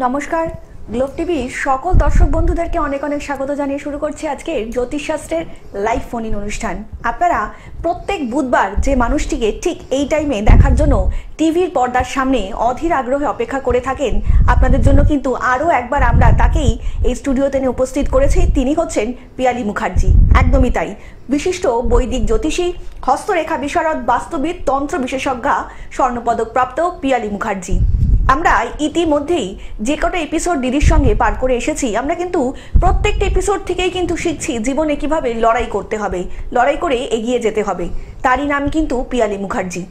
নমস্কার, গ্লোব টিভির সকল দর্শক বন্ধুদেরকে অনেক অনেক স্বাগত জানিয়ে শুরু করছি আজকের জ্যোতিষশাস্ত্রের লাইভ ফোন ইন অনুষ্ঠান। আপনারা প্রত্যেক বুধবার যে মানুষটিকে ঠিক এই টাইমে দেখার জন্য টিভির পর্দার সামনে অধীর আগ্রহে অপেক্ষা করে থাকেন, আপনাদের জন্য কিন্তু আরও একবার আমরা তাকেই এই স্টুডিওতে নিয়ে উপস্থিত করেছি। তিনি হচ্ছেন পিয়ালি মুখার্জি। একদমই তাই, বিশিষ্ট বৈদিক জ্যোতিষী, হস্তরেখা বিশারদ, বাস্তুবিদ, তন্ত্র বিশেষজ্ঞা, স্বর্ণপদক প্রাপ্ত পিয়ালি মুখার্জি। আমরা ইতিমধ্যেই যে কটা এপিসোড দিদির সঙ্গে পার করে এসেছি, আমরা কিন্তু প্রত্যেকটা এপিসোড থেকেই কিন্তু শিখছি জীবনে কিভাবে লড়াই করতে হবে, লড়াই করে এগিয়ে যেতে হবে। তারই নাম কিন্তু পিয়ালি মুখার্জি।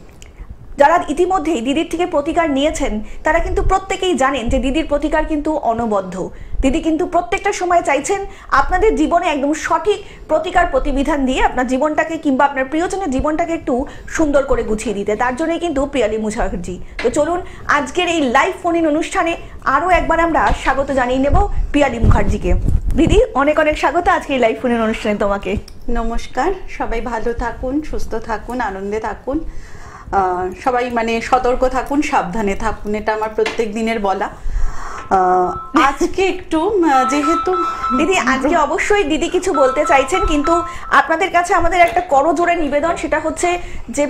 যারা ইতিমধ্যেই দিদির থেকে প্রতিকার নিয়েছেন তারা কিন্তু প্রত্যেকেই জানেন যে দিদির প্রতিকার কিন্তু অনবদ্য। দিদি কিন্তু প্রত্যেকটা সময় চাইছেন আপনাদের জীবনে একদম সঠিক প্রতিকার প্রতিবিধান দিয়ে আপনার জীবনটাকে কিংবা আপনার প্রিয়জনের জীবনটাকে একটু সুন্দর করে গুছিয়ে দিতে। তার জন্যই কিন্তু পিয়ালি মুখার্জি। তো চলুন আজকের এই লাইভ ফোন ইন অনুষ্ঠানে আরও একবার আমরা স্বাগত জানিয়ে নেব পিয়ালি মুখার্জিকে। দিদি, অনেক অনেক স্বাগত আজকে এই লাইভ ফোন ইন অনুষ্ঠানে তোমাকে। নমস্কার, সবাই ভালো থাকুন, সুস্থ থাকুন, আনন্দে থাকুন, সবাই মানে সতর্ক থাকুন, সাবধানে থাকুন, এটা আমার প্রত্যেক দিনের বলা। আজকে একটু যেহেতু দিদি আজকে অবশ্যই দিদি কিছু বলতে চাইছেন, কিন্তু আপনাদের কাছে আমাদের একটা করজোড়ে নিবেদন, সেটা হচ্ছে যে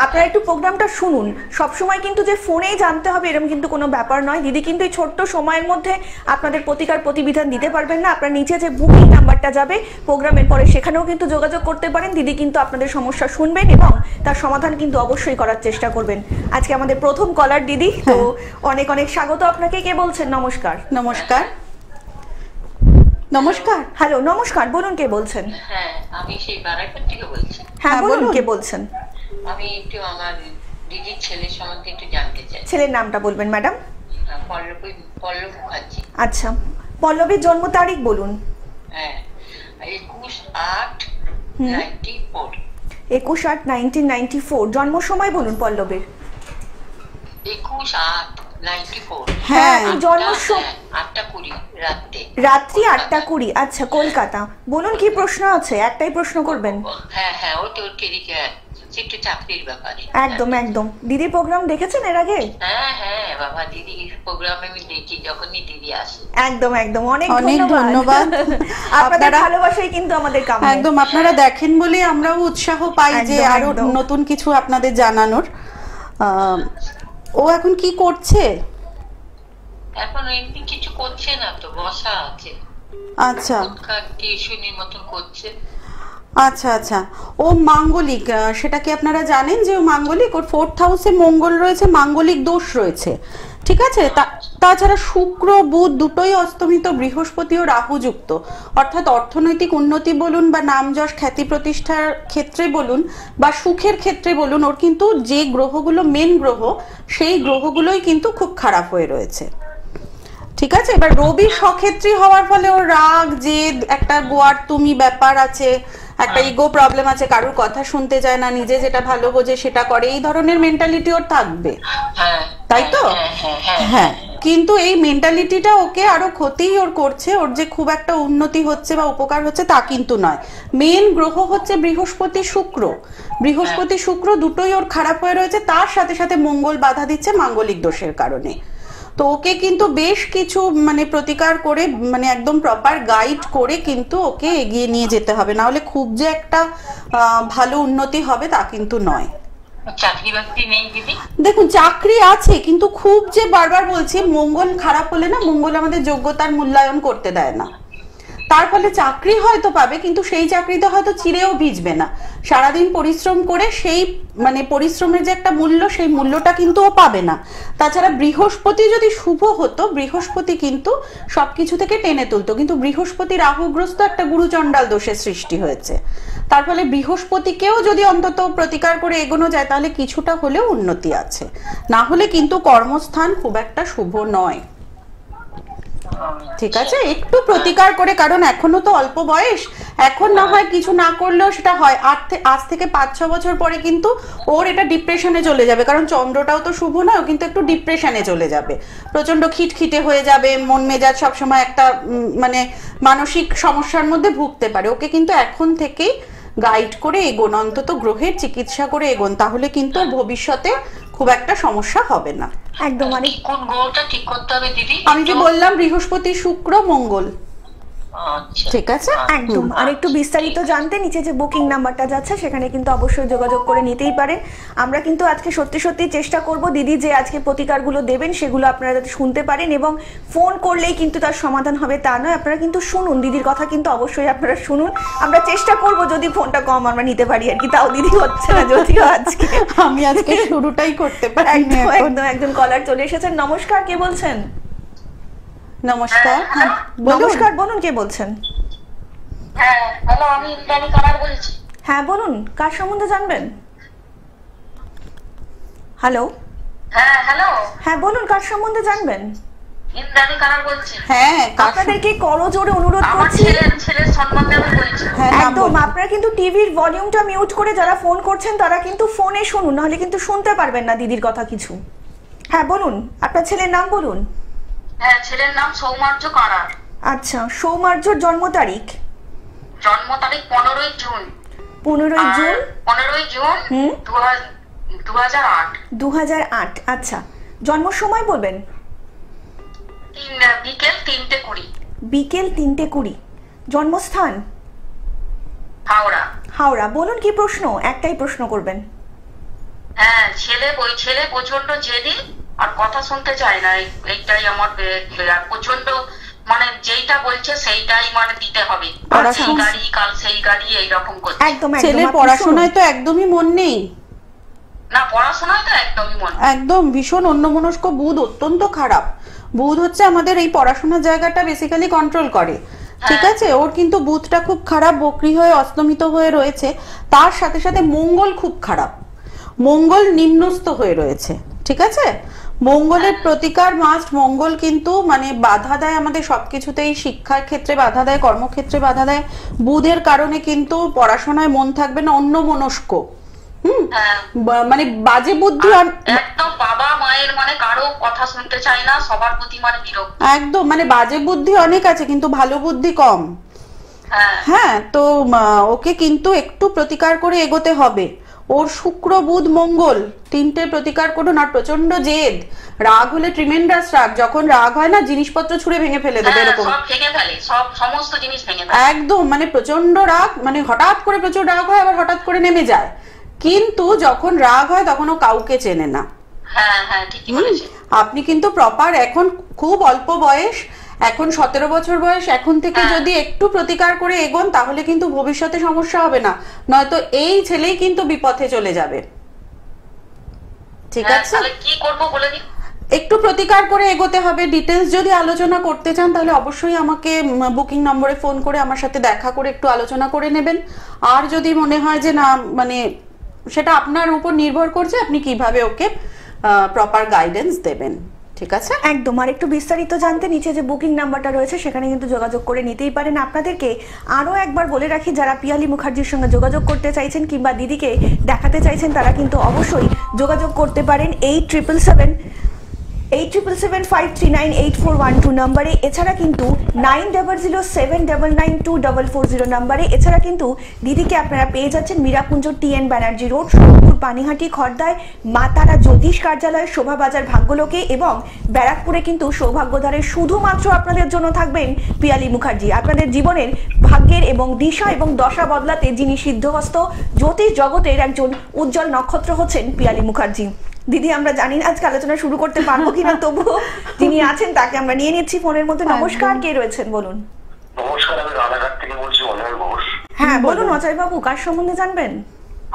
আপনারা একটু প্রোগ্রামটা শুনুন। সবসময় কিন্তু যে ফোনেই জানতে হবে এরকম কিন্তু কোনো ব্যাপার নয়। দিদি কিন্তু এই ছোট্ট সময়ের মধ্যে আপনাদের প্রতিকার প্রতিবিধান দিতে পারবেন না। আপনার নিচে যে বুকিং নাম্বারটা যাবে প্রোগ্রামের পরে, সেখানেও কিন্তু যোগাযোগ করতে পারেন। দিদি কিন্তু আপনাদের সমস্যা শুনবেন এবং তার সমাধান কিন্তু অবশ্যই করার চেষ্টা করবেন। আজকে আমাদের প্রথম কলার দিদি, তো অনেক অনেক স্বাগত আপনাকে। কে বলছেন? নমস্কার। নমস্কার। নমস্কার। হ্যালো, নমস্কার, বলুন কে বলছেন? হ্যাঁ, আমি সেই বারাকপুর থেকে বলছি। হ্যাঁ বলুন, কে বলছেন? আমি একটু আমার দিদির ছেলের সম্বন্ধে একটু জানতে চাই। ছেলের নামটা বলবেন ম্যাডাম? পল্লব মুখার্জি। আচ্ছা, পল্লবীর জন্ম তারিখ বলুন। হ্যাঁ, 21/8/94। 21/8/1994। জন্ম সময় বলুন পল্লবীর। 21/8/94। হ্যাঁ, জন্ম 8:20 রাতে। রাত্রি 8:20। আচ্ছা, কলকাতা। বলুন কি প্রশ্ন আছে? একটাই প্রশ্ন করবেন? হ্যাঁ হ্যাঁ, ওর কেরিকে একটু চাকরির ব্যাপারে। একদম একদম। দিদির প্রোগ্রাম দেখেছেন এর আগে? হ্যাঁ হ্যাঁ বাবা, দিদি প্রোগ্রামে আমি দেখি যখনই দিদি আসে। একদম একদম, অনেক অনেক ধন্যবাদ। আপনাদের ভালোবাসাই কিন্তু আমাদের কাম্য। একদম, আপনারা দেখেন বলে আমরাও উৎসাহ পাই যে আরো নতুন কিছু আপনাদের জানানোর। ও এখন কি করছে? এখন এমনি কিছু করছে না তো, বসা আছে। আচ্ছা টিউশনির মতন করছে। আচ্ছা আচ্ছা, ও মাঙ্গলিক, সেটা কি আপনারা জানেন যে ও মাঙ্গলিক? ওর 4th হাউসে মঙ্গল রয়েছে, মাঙ্গলিক দোষ রয়েছে, ঠিক আছে? তাছাড়া শুক্র বুধ দুটোই অস্তমিত, বৃহস্পতি ও রাহু যুক্ত, অর্থাৎ অর্থনৈতিক উন্নতি বলুন বা নাম যশ খ্যাতি প্রতিষ্ঠার ক্ষেত্রে বলুন বা সুখের ক্ষেত্রে বলুন, ওর কিন্তু যে গ্রহগুলো মেন গ্রহ সেই গ্রহগুলোই কিন্তু খুব খারাপ হয়ে রয়েছে, ঠিক আছে? এবার রবি সক্ষেত্রী হওয়ার ফলে ওর রাগ জেদ, একটা গোয়ার তুমি ব্যাপার আছে, একটা ইগো প্রবলেম আছে, কারোর কথা শুনতে চায় না, নিজে যেটা ভালো বোঝে সেটা করে, এই ধরনের মেন্টালিটি ওর থাকবে, তাই তো? হ্যাঁ, কিন্তু এই মেন্টালিটিটা ওকে আরো ক্ষতিই ওর করছে। ওর যে খুব একটা উন্নতি হচ্ছে বা উপকার হচ্ছে তা কিন্তু নয়। মেন গ্রহ হচ্ছে বৃহস্পতি শুক্র। বৃহস্পতি শুক্র দুটোই ওর খারাপ হয়ে রয়েছে, তার সাথে সাথে মঙ্গল বাধা দিচ্ছে মাঙ্গলিক দোষের কারণে। তো ওকে কিন্তু বেশ কিছু মানে প্রতিকার করে, মানে একদম প্রপার গাইড করে কিন্তু ওকে এগিয়ে নিয়ে যেতে হবে, না হলে খুব যে একটা ভালো উন্নতি হবে তা কিন্তু নয়। চাকরি বাকরি নেই দিদি? দেখুন, চাকরি আছে, কিন্তু খুব যে বারবার বলছি, মঙ্গল খারাপ হলে না, মঙ্গল আমাদের যোগ্যতার মূল্যায়ন করতে দেয় না। তার ফলে চাকরি হয়তো পাবে, কিন্তু সেই চাকরিতে হয়তো চিরেও ভিজবে না। সারাদিন পরিশ্রম করে সেই মানে পরিশ্রমের যে একটা মূল্য, সেই মূল্যটা কিন্তু ও পাবে না। তাছাড়া বৃহস্পতি যদি শুভ হতো, বৃহস্পতি কিন্তু সবকিছু থেকে টেনে তুলতো, কিন্তু বৃহস্পতি রাহুগ্রস্ত একটা গুরুচণ্ডাল দোষের সৃষ্টি হয়েছে। তার ফলে বৃহস্পতিকেও যদি অন্তত প্রতিকার করে এগোনো যায় তাহলে কিছুটা হলেও উন্নতি আছে, না হলে কিন্তু কর্মস্থান খুব একটা শুভ নয়, ঠিক আছে? একটু প্রতিকার করে, কারণ এখনো তো অল্প বয়স, এখন না হয় কিছু না করলেও সেটা হয় আজ থেকে 5-6 বছর পরে কিন্তু ওর এটা ডিপ্রেশনে চলে যাবে, কারণ চন্দ্রটাও তো শুভ না, ও কিন্তু একটু ডিপ্রেশনে চলে যাবে, প্রচন্ড খিটখিটে হয়ে যাবে, মন মেজাজ সবসময় একটা মানে মানসিক সমস্যার মধ্যে ভুগতে পারে। ওকে কিন্তু এখন থেকেই গাইড করে এগোন, অন্তত গ্রহের চিকিৎসা করে এগোন, তাহলে কিন্তু ভবিষ্যতে খুব একটা সমস্যা হবে না। একদম মানে কোন গ্রহটা ঠিক করতে হবে দিদি? আমি যে বললাম বৃহস্পতি, শুক্র, মঙ্গল, আচ্ছা ঠিক আছে? একদম। আর একটু বিস্তারিত জানতে নিচে যে বুকিং নাম্বারটা যাচ্ছে সেখানে কিন্তু অবশ্যই যোগাযোগ করে নিতেই পারেন। আমরা কিন্তু আজকে সত্যি সত্যি চেষ্টা করব দিদি যে আজকে প্রতিকারগুলো দেবেন সেগুলো আপনারা যাতে শুনতে পারেন, এবং ফোন করলেই কিন্তু তার সমাধান হবে তা নয়, আপনারা কিন্তু শুনুন দিদির কথা, কিন্তু অবশ্যই আপনারা শুনুন। আমরা চেষ্টা করব যদি ফোনটা কম আমরা নিতে পারি আর কি, তাও দিদি হচ্ছে না যদিও আজকে আমি আজকে শুরুটাই করতে পারি। একদম একদম। একজন কলার চলে এসেছেন। নমস্কার, কে বলছেন? নমস্কার, হ্যাঁ বলুন। নমস্কার, বলুন কে বলছেন? হ্যাঁ হ্যালো, আমি ইন্দ্রাণী কানার বলছি। হ্যাঁ বলুন, কার সম্বন্ধে জানবেন? হ্যালো, হ্যাঁ হ্যালো, হ্যাঁ বলুন, কার সম্বন্ধে জানবেন? ইন্দ্রাণী কানার বলছি। হ্যাঁ, আপনাদেরকে করজোড়ে অনুরোধ আমার করছি, ছেলের সম্বন্ধে আমি বলছি। হ্যাঁ, নাম একদম বলুন। আপনারা কিন্তু টিভির ভলিউমটা মিউট করে যারা ফোন করছেন তারা কিন্তু ফোনে শুনুন, নাহলে কিন্তু শুনতে পারবেন না দিদির কথা কিছু। হ্যাঁ বলুন, আপনার ছেলের নাম বলুন। হ্যাঁ, ছেলের নাম সৌমার্য কানার। আচ্ছা, সৌমার্যর জন্ম তারিখ? জন্ম তারিখ 15ই জুন। 15ই জুন 15ই জুন হুম। 2008। 2008। আচ্ছা, জন্ম সময় বলবেন? বিকেল 3:20। বিকেল 3:20। জন্মস্থান? হাওড়া। হাওড়া। বলুন কি প্রশ্ন? একটাই প্রশ্ন করবেন। হ্যাঁ, ছেলে প্রচন্ড জেদি আর কথা শুনতে চায় না, এইটাই আমার প্রচন্ড, মানে যেইটা বলছে সেইটাই মানে দিতে হবে। আজ আচ্ছা। এই গাড়ি, কাল সেই গাড়ি, এইরকম করছে। একদম একদম। ছেলের আপনি পড়াশোনায় শুনুন। তো একদমই মন নেই, না, পড়াশোনায় তো একদমই মন। একদম ভীষণ অন্যমনস্ক। বুধ অত্যন্ত খারাপ। বুধ হচ্ছে আমাদের এই পড়াশোনার জায়গাটা বেসিক্যালি কন্ট্রোল করে, ঠিক আছে? ওর কিন্তু বুধটা খুব খারাপ, বক্রি হয়ে অস্তমিত হয়ে রয়েছে। তার সাথে সাথে মঙ্গল খুব খারাপ, মঙ্গল নিম্নস্থ হয়ে রয়েছে, ঠিক আছে? মঙ্গলের প্রতিকার মাস্ট। মঙ্গল কিন্তু মানে বাধা দেয় আমাদের সবকিছুতেই, শিক্ষার ক্ষেত্রে বাধা দেয়, কর্মক্ষেত্রে বাধা দেয়। বুধের কারণে কিন্তু পড়াশোনায় মন থাকবে না, অন্যমনস্ক। হ্যাঁ, মানে বাজে বুদ্ধি একদম বাবা মায়ের মানে কারো কথা শুনতে চায় না, সবার প্রতি মানে বিরক্ত। একদম, মানে বাজে বুদ্ধি অনেক আছে কিন্তু ভালো বুদ্ধি কম। হ্যাঁ হ্যাঁ, তো ওকে কিন্তু একটু প্রতিকার করে এগোতে হবে। ওর শুক্র, বুধ, মঙ্গল তিনটে প্রতিকার করুন। আর প্রচন্ড জেদ, রাগ হলে ট্রিমেন্ডাস রাগ, যখন রাগ হয় না জিনিসপত্র ছুঁড়ে ভেঙে ফেলে দেবে হ্যাঁ, এরকম। সব ভেঙে ফেলে, সমস্ত জিনিস ভেঙে ফেলে। একদম, মানে প্রচন্ড রাগ, মানে হঠাৎ করে প্রচুর রাগ হয় আবার হঠাৎ করে নেমে যায়। কিন্তু যখন রাগ হয় তখন ও কাউকে চেনে না। হ্যাঁ হ্যাঁ, ঠিকই বলেছে। আপনি কিন্তু প্রপার, এখন খুব অল্প বয়স, এখন 17 বছর বয়স, এখন থেকে যদি একটু প্রতিকার করে এগোন তাহলে কিন্তু ভবিষ্যতে সমস্যা হবে না, নয়তো এই ছেলেই কিন্তু বিপথে চলে যাবে, ঠিক হ্যাঁ, আছে? তাহলে কি করবো বলে দিন। একটু প্রতিকার করে এগোতে হবে। ডিটেলস যদি আলোচনা করতে চান তাহলে অবশ্যই আমাকে বুকিং নম্বরে ফোন করে আমার সাথে দেখা করে একটু আলোচনা করে নেবেন। আর যদি মনে হয় যে না, মানে সেটা আপনার উপর নির্ভর করছে আপনি কিভাবে ওকে প্রপার গাইডেন্স দেবেন, ঠিক আছে? একদম। আর একটু বিস্তারিত জানতে নিচে যে বুকিং নাম্বারটা রয়েছে সেখানে কিন্তু যোগাযোগ করে নিতেই পারেন। আপনাদেরকে আরও একবার বলে রাখি, যারা পিয়ালি মুখার্জির সঙ্গে যোগাযোগ করতে চাইছেন কিংবা দিদিকে দেখাতে চাইছেন তারা কিন্তু অবশ্যই যোগাযোগ করতে পারেন 8777539841 নম্বরে। এছাড়া কিন্তু 9007992440 নম্বরে। এছাড়া কিন্তু দিদিকে আপনারা পেয়ে যাচ্ছেন মীরাকুঞ্জ TN ব্যানার্জি রোড, সোদপুর, পানিহাটি, খড়দায় মা তারা জ্যোতিষ কার্যালয়, শোভাবাজার, ভাগ্যলোকে, এবং ব্যারাকপুরে কিন্তু সৌভাগ্যধারে। শুধুমাত্র আপনাদের জন্য থাকবেন পিয়ালি মুখার্জি। আপনাদের জীবনের ভাগ্যের এবং দিশা এবং দশা বদলাতে যিনি সিদ্ধহস্ত, জ্যোতিষ জগতের একজন উজ্জ্বল নক্ষত্র হচ্ছেন পিয়ালি মুখার্জি। দিদি, আমরা জানি না আজকে আলোচনা শুরু করতে পারবো কিনা, তবুও যিনি আছেন তাকে আমরা নিয়ে নিচ্ছি ফোনের মধ্যে। নমস্কার, কে রয়েছেন বলুন? নমস্কার, আমি রানাঘাট থেকে বলছি, অজয় ঘোষ। হ্যাঁ বলুন অজয় বাবু, কার সম্বন্ধে জানবেন?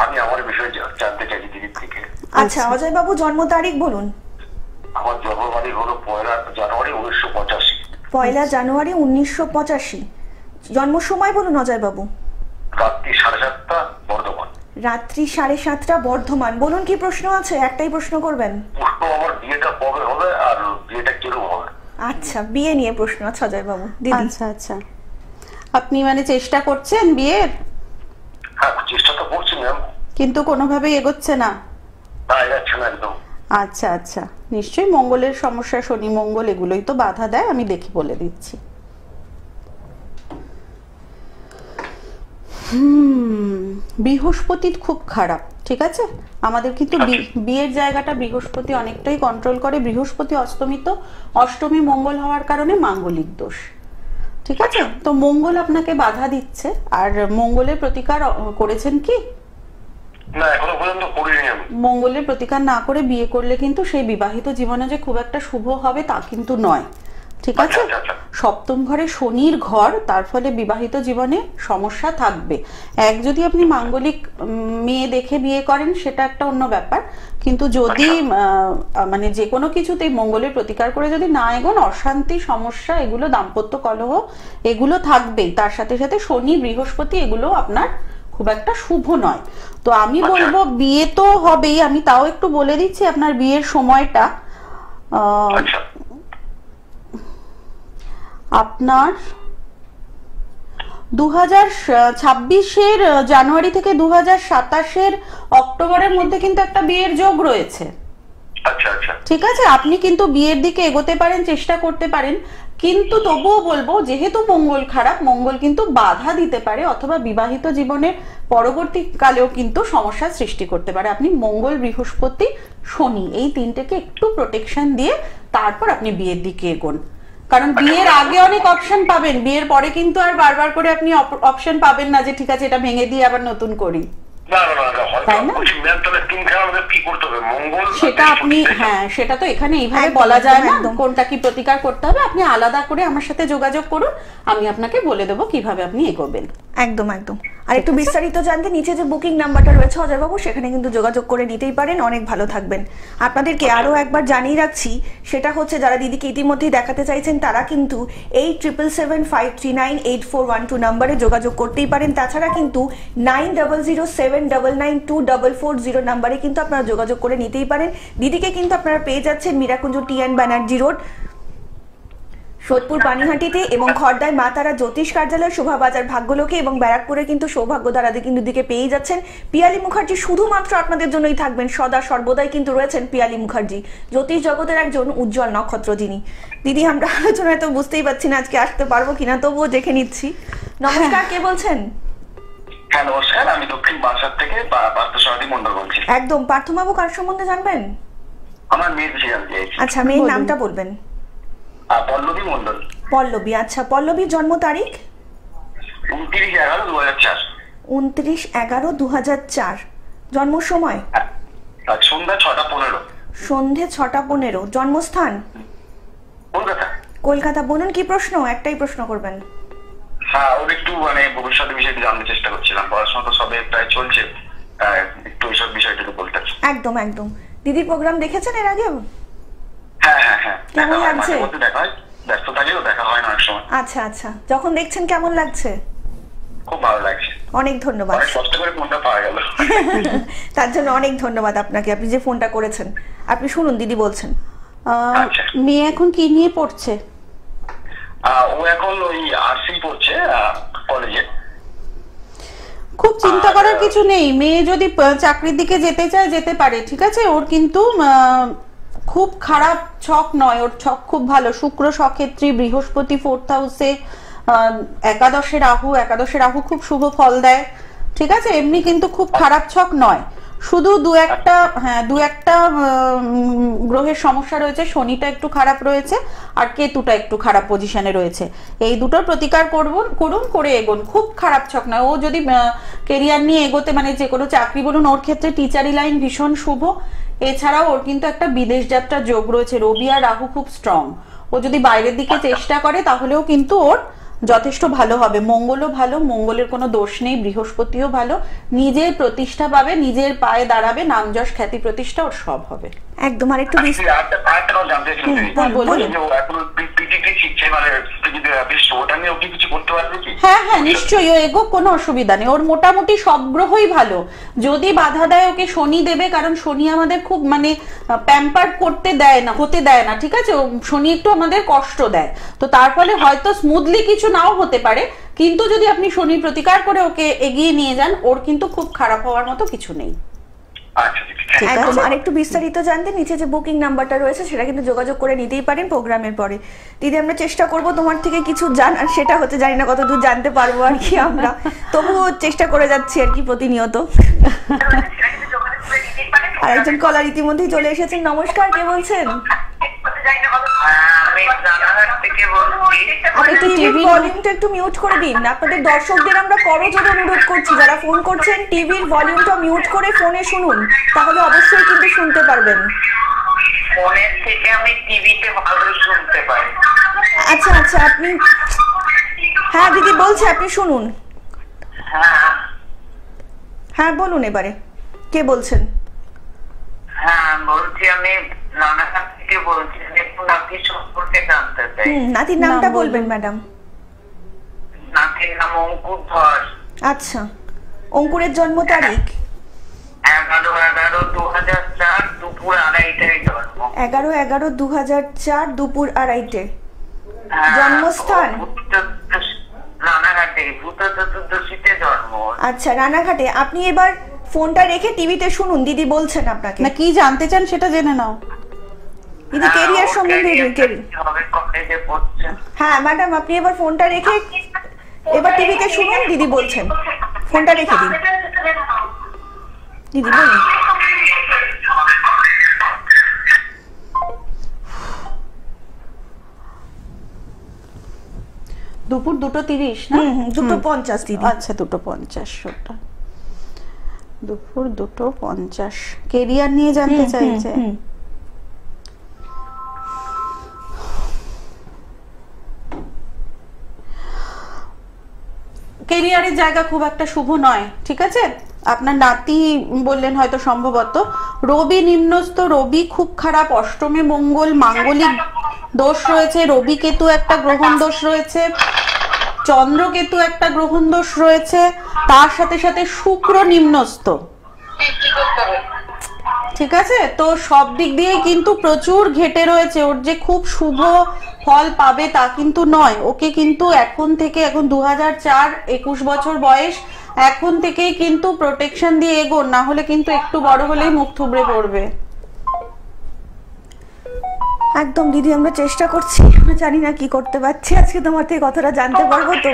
আমি আমার বিষয়ে জানতে চাইছি দিদির থেকে। আচ্ছা অজয় বাবু, জন্ম তারিখ বলুন। আমার জন্ম তারিখ হলো 1 জানুয়ারি 1985। 1 জানুয়ারি 1985। জন্ম সময় বলুন অজয় বাবু। রাত্রি 7:30 বর্ধমান। রাত্রি 7:30 বর্ধমান। বলুন কি প্রশ্ন আছে? একটাই প্রশ্ন করবেন? প্রশ্ন, আমার বিয়েটা কবে হবে আর বিয়েটা কিরকম হবে? আচ্ছা, বিয়ে নিয়ে প্রশ্ন আছে অজয় বাবু। দিদি, আচ্ছা আচ্ছা, আপনি মানে চেষ্টা করছেন বিয়ের? হ্যাঁ, চেষ্টা তো করছি ম্যাম, কিন্তু কোনোভাবেই এগোচ্ছে না? না যাচ্ছে না একদম। আচ্ছা আচ্ছা, নিশ্চয়ই মঙ্গলের সমস্যা, শনি মঙ্গল এগুলোই তো বাধা দেয়। আমি দেখি বলে দিচ্ছি। বৃহস্পতি খুব খারাপ, ঠিক আছে? আমাদের কিন্তু বিয়ের জায়গাটা বৃহস্পতি অনেকটাই কন্ট্রোল করে। বৃহস্পতি অষ্টমী মঙ্গল হওয়ার কারণে মাঙ্গলিক দোষ। ঠিক আছে, তো মঙ্গল আপনাকে বাধা দিচ্ছে। আর মঙ্গলের প্রতিকার করেছেন কি? না, এখনো পর্যন্ত করিনি আমি। মঙ্গলের প্রতিকার না করে বিয়ে করলে কিন্তু সেই বিবাহিত জীবনে যে খুব একটা শুভ হবে তা কিন্তু নয়। ঠিক আছে, সপ্তম ঘরে শনির ঘর, তার ফলে বিবাহিত জীবনে সমস্যা থাকবে। যদি আপনি মাঙ্গলিক মেয়ে দেখে বিয়ে করেন সেটা একটা অন্য ব্যাপার, কিন্তু যদি মানে যে কোনো কিছুতেই মঙ্গলের প্রতিকার করে যদি না এগোন, অশান্তি, সমস্যা, এগুলো দাম্পত্য কলহ এগুলো থাকবেই। তার সাথে সাথে শনি, বৃহস্পতি এগুলো আপনার খুব একটা শুভ নয়। তো আমি বলবো বিয়ে তো হবেই, আমি তাও একটু বলে দিচ্ছি আপনার বিয়ের সময়টা। আপনার 2026-এর জানুয়ারি থেকে 2027-এর অক্টোবরের মধ্যে কিন্তু একটা বিয়ের যোগ রয়েছে। ঠিক আছে, আপনি কিন্তু বিয়ের দিকে এগোতে পারেন, চেষ্টা করতে পারেন, কিন্তু তবুও বলবো যেহেতু মঙ্গল খারাপ, মঙ্গল কিন্তু বাধা দিতে পারে অথবা বিবাহিত জীবনের পরবর্তীকালেও কিন্তু সমস্যার সৃষ্টি করতে পারে। আপনি মঙ্গল, বৃহস্পতি, শনি এই তিনটেকে একটু প্রোটেকশন দিয়ে তারপর আপনি বিয়ের দিকে এগোন। কারণ বিয়ের আগে অনেক অপশন পাবেন, বিয়ের পরে কিন্তু আর বারবার করে আপনি অপশন পাবেন না যে ঠিক আছে এটা ভেঙে দিয়ে আবার নতুন করি। সেটা আপনি সেটা তো এখানে এইভাবে বলা যায় না কোনটা কি প্রতিকার করতে হবে। আপনি আলাদা করে আমার সাথে যোগাযোগ করুন, আমি আপনাকে বলে দেবো কিভাবে আপনি এগোবেন। একদম। আর একটু বিস্তারিত জানতে নিচে যে বুকিং নাম্বারটা রয়েছে অজয় বাবু, সেখানে কিন্তু যোগাযোগ করে নিতেই পারেন। অনেক ভালো থাকবেন। আপনাদেরকে আরো একবার জানিয়ে রাখছি, সেটা হচ্ছে যারা দিদিকে ইতিমধ্যেই দেখাতে চাইছেন তারা কিন্তু 8775398412 নাম্বারে যোগাযোগ করতেই পারেন। তাছাড়া কিন্তু 9007992440 নাম্বারে কিন্তু আপনারা যোগাযোগ করে নিতেই পারেন। দিদিকে কিন্তু আপনারা পেয়ে যাচ্ছেন মীরাকুঞ্জ টিএন ব্যানার্জি রোড, সোদপুর পানিহাটিতে, এবং খড়দায় মা তারা জ্যোতিষ কার্যালয়, শোভাবাজার ভাগ্যলোকে, এবং ব্যারাকপুরে কিন্তু সৌভাগ্য দ্বারাতে কিন্তু দিকে পেয়ে যাচ্ছেন। পিয়ালি মুখার্জি শুধুমাত্র আপনাদের জন্যই থাকবেন, সদা সর্বদাই কিন্তু রয়েছেন পিয়ালি মুখার্জি, জ্যোতিষ জগতের একজন উজ্জ্বল নক্ষত্র যিনি। দিদি আমরা আলোচনায় তো বুঝতেই পারছি না আজকে আসতে পারবো কিনা, তবুও দেখে নিচ্ছি। নমস্কার, কে বলছেন? হ্যাঁ নমস্কার, আমি দক্ষিণ বারাসাত থেকে পার্থসারথী মন্ডল বলছি। একদম। পার্থবাবু কার সম্বন্ধে জানবেন? আমার মেয়ের বিষয়ে জানতে চাইছি। আচ্ছা, মেয়ের নামটা বলবেন। পল্লবী মন্ডল। পল্লবী, আচ্ছা। পল্লবীর জন্ম তারিখ? 29/11/2004। 29/11/2004। জন্ম সময়? সন্ধ্যা 6:15। সন্ধে 6:15। জন্মস্থান? কলকাতা। কলকাতা। বলুন কি প্রশ্ন? একটাই প্রশ্ন করবেন। হ্যাঁ, ওর একটু মানে ভবিষ্যতের বিষয়ে জানতে চেষ্টা করছিলাম। পড়াশোনা তো সবে প্রায় চলছে, একটু এইসব বিষয়টা বলতে। একদম। দিদির প্রোগ্রাম দেখেছেন এর আগে? হ্যাঁ। কেমন লাগছে? দেখা হয়, ব্যস্ত থাকলেও দেখা হয় না অনেক সময়। আচ্ছা। যখন দেখছেন কেমন লাগছে? খুব ভালো লাগছে। অনেক ধন্যবাদ। অনেক কষ্ট করে ফোনটা পাওয়া গেল। তার জন্য অনেক ধন্যবাদ আপনাকে, আপনি যে ফোনটা করেছেন। আপনি শুনুন, দিদি বলছেন। মেয়ে এখন কি নিয়ে পড়ছে? ও এখন ওই আরসি পড়ছে কলেজে। খুব চিন্তা করার কিছু নেই। মেয়ে যদি চাকরির দিকে যেতে চায় যেতে পারে, ঠিক আছে? ওর কিন্তু খুব খারাপ ছক নয়, ওর ছক খুব ভালো। শুক্র সক্ষেত্রী, বৃহস্পতি 4th হাউসে, একাদশে রাহু খুব শুভ ফল দেয়। ঠিক আছে, এমনি কিন্তু খুব খারাপ ছক নয়। শুধু দু একটা গ্রহের সমস্যা রয়েছে। শনিটা একটু খারাপ রয়েছে আর কেতুটা একটু খারাপ পজিশনে রয়েছে। এই দুটোর প্রতিকার করুন, করে এগোন। খুব খারাপ ছক নয়। ও যদি কেরিয়ার নিয়ে এগোতে, মানে যে কোনো চাকরি বলুন, ওর ক্ষেত্রে টিচারি লাইন ভীষণ শুভ। এছাড়াও ওর কিন্তু একটা বিদেশ যাত্রার যোগ রয়েছে। রবি আর রাহু খুব স্ট্রং। ও যদি বাইরের দিকে চেষ্টা করে তাহলেও কিন্তু ওর যথেষ্ট ভালো হবে। মঙ্গলও ভালো, মঙ্গলের কোনো দোষ নেই। বৃহস্পতিও ভালো। নিজের প্রতিষ্ঠা পাবে, নিজের পায়ে দাঁড়াবে, নাম যশ খ্যাতি প্রতিষ্ঠা ওর সব হবে। একদম। আর একটু হ্যাঁ নিশ্চয়ই, ও এগো, কোনো অসুবিধা নেই। ওর মোটামুটি সব গ্রহই ভালো। যদি বাধা দেয় ওকে শনি দেবে, কারণ শনি আমাদের খুব মানে প্যাম্পার হতে দেয় না। ঠিক আছে, শনি একটু আমাদের কষ্ট দেয়, তো তার ফলে হয়তো স্মুথলি কিছু নাও হতে পারে, কিন্তু যদি আপনি শনি প্রতিকার করে ওকে এগিয়ে নিয়ে যান, ওর কিন্তু খুব খারাপ হওয়ার মতো কিছু নেই। একদম। আর একটু বিস্তারিত জানতে নিচে যে বুকিং নাম্বারটা রয়েছে সেটা কিন্তু যোগাযোগ করে নিতেই পারেন প্রোগ্রামের পরে। দিদি আমরা চেষ্টা করব তোমার থেকে কিছু জানার, সেটা হচ্ছে জানি না কতদূর জানতে পারবো আর কি আমরা, তবুও চেষ্টা করে যাচ্ছি আর কি প্রতিনিয়ত। আর একজন কলার ইতিমধ্যেই চলে এসেছেন। নমস্কার, কে বলছেন? আমি রানাঘাট থেকে বলছি। আপনি টিভির ভলিউমটা একটু মিউট করে দিন। আপনাদের দর্শকদের আমরা করজোড়ে অনুরোধ করছি, যারা ফোন করছেন টিভির ভলিউমটা মিউট করে ফোনে শুনুন, তাহলে অবশ্যই কিন্তু শুনতে পারবেন। ফোনের থেকে আমি টিভিতে ভালো শুনতে পাই। আচ্ছা আচ্ছা, আপনি, হ্যাঁ দিদি বলছি, আপনি শুনুন। হ্যাঁ হ্যাঁ বলুন, এবারে কে বলছেন? হ্যাঁ বলছি, আমি রানাঘাট থেকে বলছি। একটু নাতি সম্পর্কে জানতে চাই। নাতির নামটা বলবেন ম্যাডাম। নাতির নাম অঙ্কুর ধর। আচ্ছা, অঙ্কুরের জন্ম তারিখ? 11/11/2004 দুপুর 2:30টায় জন্ম। 11/11/2004 দুপুর 2:30। হ্যাঁ, জন্মস্থান? রানাঘাটে ভূত চতুর্দশীতে জন্ম। আচ্ছা, রানাঘাটে। আপনি এবার ফোনটা রেখে টিভিতে শুনুন, দিদি বলছেন আপনাকে। না কি জানতে চান সেটা জেনে নাও। দিদি কেরিয়ার সম্বন্ধে হবে, কলেজে পড়ছে। হ্যাঁ ম্যাডাম, আপনি এবার ফোনটা রেখে এবার টিভিতে শুনুন, দিদি বলছেন। ফোনটা রেখে দিন, দিদি বলুন। দুপুর 2:30 না? 2:50 দিদি। আচ্ছা 2:50 ওটা। দুপুর 2:50 কেরিয়ার নিয়ে জানতে চাইছে। কেরিয়ারের জায়গা খুব একটা শুভ নয়, ঠিক আছে? আপনার নাতি বললেন হয়তো সম্ভবত রবি নিম্নস্থ, রবি খুব খারাপ, অষ্টমে মঙ্গল, মাঙ্গলিক দোষ রয়েছে, রবি কেতু একটা গ্রহণ দোষ রয়েছে, চন্দ্রকেতু একটা গ্রহণ দোষ রয়েছে, তার সাথে সাথে শুক্র নিম্নস্থ, ঠিক আছে? তো সব দিক দিয়ে কিন্তু প্রচুর ঘেটে রয়েছে। ওর যে খুব শুভ ফল পাবে তা কিন্তু নয়। ওকে কিন্তু এখন থেকে, এখন 2004, 21 বছর বয়স, এখন থেকেই কিন্তু প্রোটেকশন দিয়ে এগোন, না হলে কিন্তু একটু বড় হলেই মুখ থুবড়ে পড়বে। একদম দিদি, আমরা চেষ্টা করছি, আমরা জানি না কি করতে পারছি। আজকে তোমার থেকে কথাটা জানতে পারবো তো।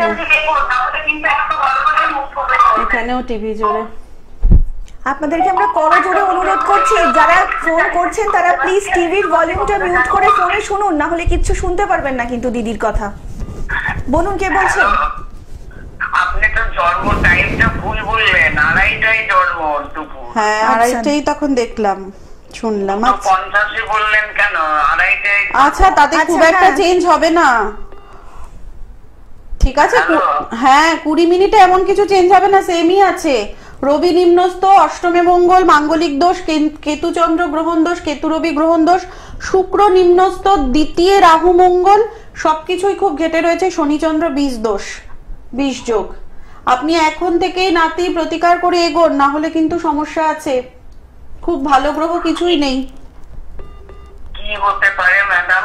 এখানেও টিভি জোরে। আপনাদেরকে আমরা করজোড়ে অনুরোধ করছি, যারা ফোন করছেন তারা প্লিজ টিভির ভলিউমটা মিউট করে ফোনে শুনুন, না হলে কিচ্ছু শুনতে পারবেন না কিন্তু দিদির কথা। বলুন, কে বলছেন? আপনি তো জন্ম টাইমটা ভুল বললেন, 2:30টায় জন্ম দুপুর। হ্যাঁ, আচ্ছা। 2:30টাই তখন দেখলাম, শুনলাম। আচ্ছা 50 বললেন কেন? 2:30টায়। আচ্ছা, তাতে খুব আচ্ছা, একটা হ্যাঁ। চেঞ্জ হবে না, ঠিক আছে? হ্যাঁ, 20 মিনিটে এমন কিছু চেঞ্জ হবে না, সেমই আছে। রবি নিম্নস্থ, অষ্টমে মঙ্গল, মাঙ্গলিক দোষ, কেতু চন্দ্র গ্রহণ দোষ, কেতু রবি গ্রহণ দোষ, শুক্র নিম্নস্থ, দ্বিতীয় রাহু মঙ্গল, সবকিছুই খুব ঘেটে রয়েছে। শনিচন্দ্র 20 দোষ, 20 যোগ। আপনি এখন থেকেই নাতি প্রতিকার করে এগোন, না হলে কিন্তু সমস্যা আছে। খুব ভালো গ্রহ কিছুই নেই। কি হতে পারে ম্যাডাম?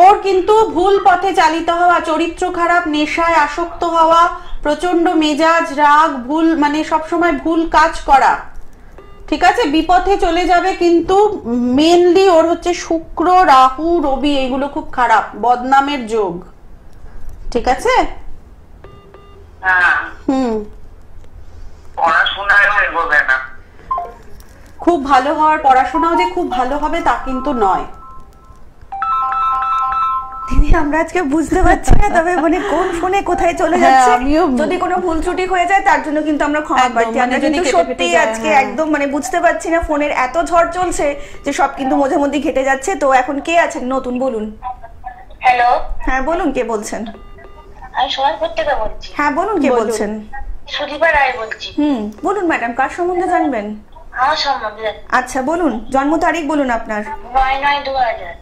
ওর কিন্তু ভুল পথে চালিত হওয়া, চরিত্র খারাপ, নেশায় আসক্ত হওয়া, প্রচন্ড মেজাজ, রাগ, ভুল, মানে সবসময় ভুল কাজ করা, ঠিক আছে? বিপথে চলে যাবে। কিন্তু মেনলি ওর হচ্ছে শুক্র, রাহু, রবি, এগুলো খুব খারাপ, বদনামের যোগ, ঠিক আছে? হ্যাঁ, পড়াশোনায় এগোবে না। খুব ভালো হওয়ার, পড়াশোনাও যে খুব ভালো হবে তা কিন্তু নয়। দিদি, আমরা আজকে বুঝতে পারছি না, তবে মানে কোন ফোনে কোথায় চলে হ্যাঁ, যাচ্ছে। আমিও। যদি কোনো ভুল ত্রুটি হয়ে যায় তার জন্য কিন্তু আমরা ক্ষমা একদম, প্রার্থী। মানে আমরা যদি কিন্তু কেটে সত্যি ফেটে যায়, আজকে হ্যাঁ। একদম মানে বুঝতে পারছি না, ফোনের এত ঝড় চলছে যে সব কিন্তু মধ্যে মধ্যে ঘেটে যাচ্ছে। তো এখন কে আছেন নতুন, বলুন। হ্যালো, হ্যাঁ বলুন, কে বলছেন? আমি সোনারপুর থেকে বলছি। হ্যাঁ বলুন, কে বলুন। বলছেন? সুদীপা রায় বলছি। বলুন ম্যাডাম, কার সম্বন্ধে জানবেন? আমার সম্বন্ধে আচ্ছা বলুন, জন্ম তারিখ বলুন আপনার। 9/9/2000।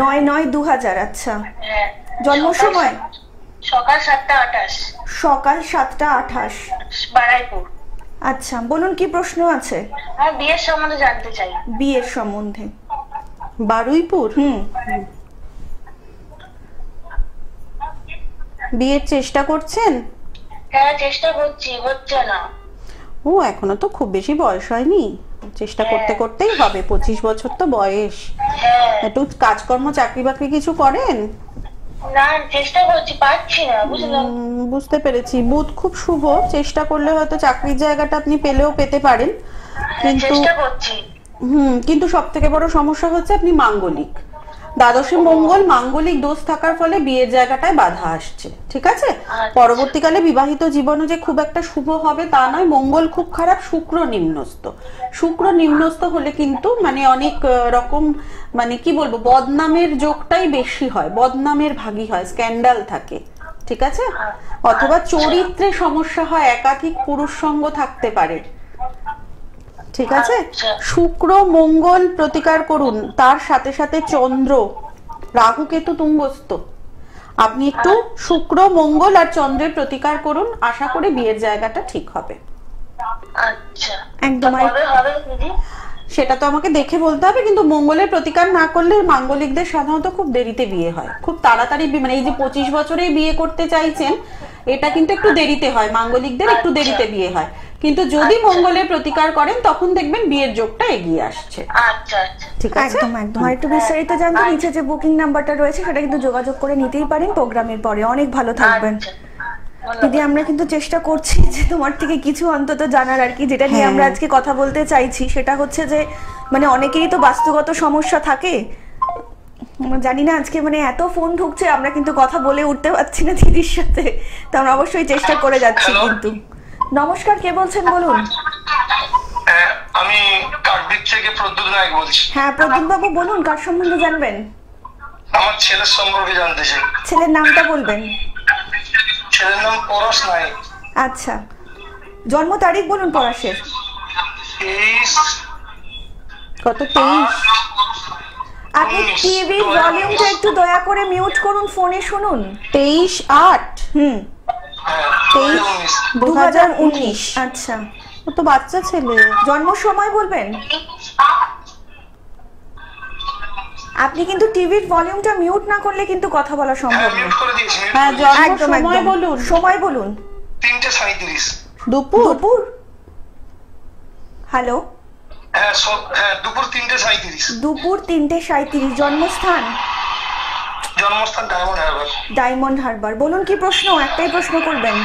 9/9/2000। আচ্ছা, হ্যাঁ। জন্ম সময়? সকাল 7:28, সকাল 7:28। বারাইপুর। আচ্ছা, বলুন কি প্রশ্ন আছে? আমার বিয়ের সম্বন্ধে জানতে চাই। বিয়ের সম্বন্ধে? বারুইপুর। বিয়ের চেষ্টা করছেন? হ্যাঁ, চেষ্টা করছি, হচ্ছে না। ও, এখনো তো খুব বেশি বয়স হয়নি, চেষ্টা করতে করতেই হবে। 25 বছর তো বয়স। হ্যাঁ। একটু কাজকর্ম, চাকরি বাকরি কিছু করেন? না, চেষ্টা করছি, পারছি না, বুঝলাম। বুঝতে পেরেছি। বুধ খুব শুভ, চেষ্টা করলে হয়তো চাকরির জায়গাটা আপনি পেলেও পেতে পারেন। কিন্তু চেষ্টা করছি। কিন্তু সব থেকে বড় সমস্যা হচ্ছে আপনি মাঙ্গলিক, দ্বাদশে মঙ্গল মাঙ্গলিক দোষ থাকার ফলে বিয়ের জায়গাটায় বাধা আসছে, ঠিক আছে? পরবর্তীকালে বিবাহিত জীবনে যে খুব একটা শুভ হবে তা নয়, মঙ্গল খুব খারাপ, শুক্র নিম্নস্থ। শুক্র নিম্নস্থ হলে কিন্তু মানে অনেক রকম মানে কি বলবো বদনামের যোগটাই বেশি হয়, বদনামের ভাগী হয়, স্ক্যান্ডাল থাকে, ঠিক আছে? অথবা চরিত্রে সমস্যা হয়, একাধিক পুরুষ সঙ্গ থাকতে পারে, ঠিক আছে? শুক্র মঙ্গল প্রতিকার করুন, তার সাথে সাথে চন্দ্র, রাহু কেতু তুঙ্গস্থ। আপনি একটু শুক্র মঙ্গল আর চন্দ্রের প্রতিকার করুন, আশা করি বিয়ের জায়গাটা ঠিক হবে। আচ্ছা, একদম। কবে হবে দিদি? সেটা তো আমাকে দেখে বলতে হবে, কিন্তু মঙ্গলের প্রতিকার না করলে মাঙ্গলিকদের সাধারণত খুব দেরিতে বিয়ে হয়, খুব তাড়াতাড়ি মানে এই যে 25 বছরেই বিয়ে করতে চাইছেন এটা কিন্তু একটু দেরিতে হয়, মাঙ্গলিকদের একটু দেরিতে বিয়ে হয়। কিন্তু যদি মঙ্গলের প্রতিকার করেন তখন দেখবেন বিয়ের যোগটা এগিয়ে আসছে। আচ্ছা আচ্ছা, ঠিক আছে? একদম একদম। আর একটু বিস্তারিত জানতে নিচে যে বুকিং নাম্বারটা রয়েছে সেটা কিন্তু যোগাযোগ করে নিতেই পারেন প্রোগ্রামের পরে। অনেক ভালো থাকবেন দিদি। আমরা কিন্তু চেষ্টা করছি যে তোমার থেকে কিছু অন্তত জানার আর কি, যেটা নিয়ে আমরা আজকে কথা বলতে চাইছি সেটা হচ্ছে যে মানে অনেকেরই তো বাস্তুগত সমস্যা থাকে। জানি না আজকে মানে এত ফোন ঢুকছে আমরা কিন্তু কথা বলে উঠতে পারছি না দিদির সাথে, তো আমরা অবশ্যই চেষ্টা করে যাচ্ছি। কিন্তু নমস্কার, কে বলছেন বলুন? আমি কাকদ্বীপ থেকে প্রদ্যুৎ নায়ক বলছি। হ্যাঁ প্রদ্যুৎ বাবু বলুন, কার সম্বন্ধে জানবেন? আমার ছেলের সম্পর্কে জানতে চাই। ছেলের নামটা বলবেন? ছেলের নাম পরশ নায়ক। আচ্ছা, জন্ম তারিখ বলুন পরশের। 23 কত? 23? আপনি টিভি ভলিউমটা একটু দয়া করে মিউট করুন, ফোনে শুনুন। 23/8 2019। আচ্ছা, ও তো বাচ্চা ছেলে। জন্ম সময় বলবেন? আপনি কিন্তু টিভির ভলিউমটা মিউট না করলে কিন্তু কথা বলা সম্ভব না। মিউট করে দিয়েছি। হ্যাঁ, জন্ম একদম সময় একদম। বলুন। সময় বলুন। 3:37। দুপুর? দুপুর? হ্যালো, হ্যাঁ দুপুর 3:37। দুপুর 3:37। জন্মস্থান? জন্মস্থান ডায়মন্ড হারবার। ডায়মন্ড হারবার। বলুন কি প্রশ্ন? একটাই প্রশ্ন করবেন।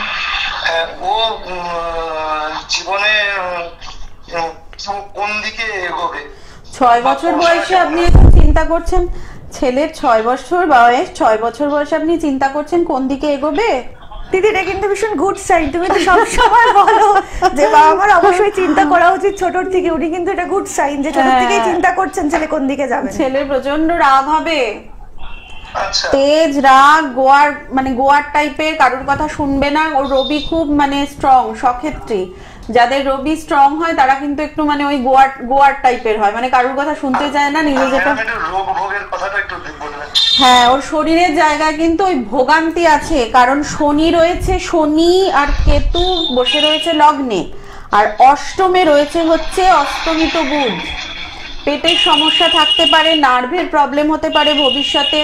ও জীবনে কোন দিকে এগোবে? 6 বছর বয়সে আপনি এখন চিন্তা করছেন, ছেলের 6 বছর বয়স, 6 বছর বয়সে আপনি চিন্তা করছেন কোন দিকে এগোবে? দিদি এটা কিন্তু ভীষণ গুড সাইন। তুমি তো সবসময় বলো যে বাবা মার অবশ্যই চিন্তা করা উচিত ছোটর থেকে। উনি কিন্তু এটা গুড সাইন যে ছোট থেকেই চিন্তা করছেন ছেলে কোন দিকে যাবে। ছেলের প্রচন্ড রাগ হবে, আচ্ছা, তেজ রাগ, গোয়ার টাইপের, কারোর কথা শুনবে না। ওর রবি খুব মানে স্ট্রং, সক্ষেত্রী। যাদের রবি স্ট্রং হয় তারা কিন্তু একটু মানে ওই গোয়ার টাইপের হয়, মানে কারোর কথা শুনতে চায় না, নিজে যেটা। রোগ ভোগের কথাটা একটু বলবেন? হ্যাঁ, ওর শরীরের জায়গায় কিন্তু ওই ভোগান্তি আছে, কারণ শনি রয়েছে, শনি আর কেতু বসে রয়েছে লগ্নে, আর অষ্টমে রয়েছে হচ্ছে অস্তমিত বুধ। পেটের সমস্যা থাকতে পারে, নার্ভের প্রবলেম হতে পারে, ভবিষ্যতে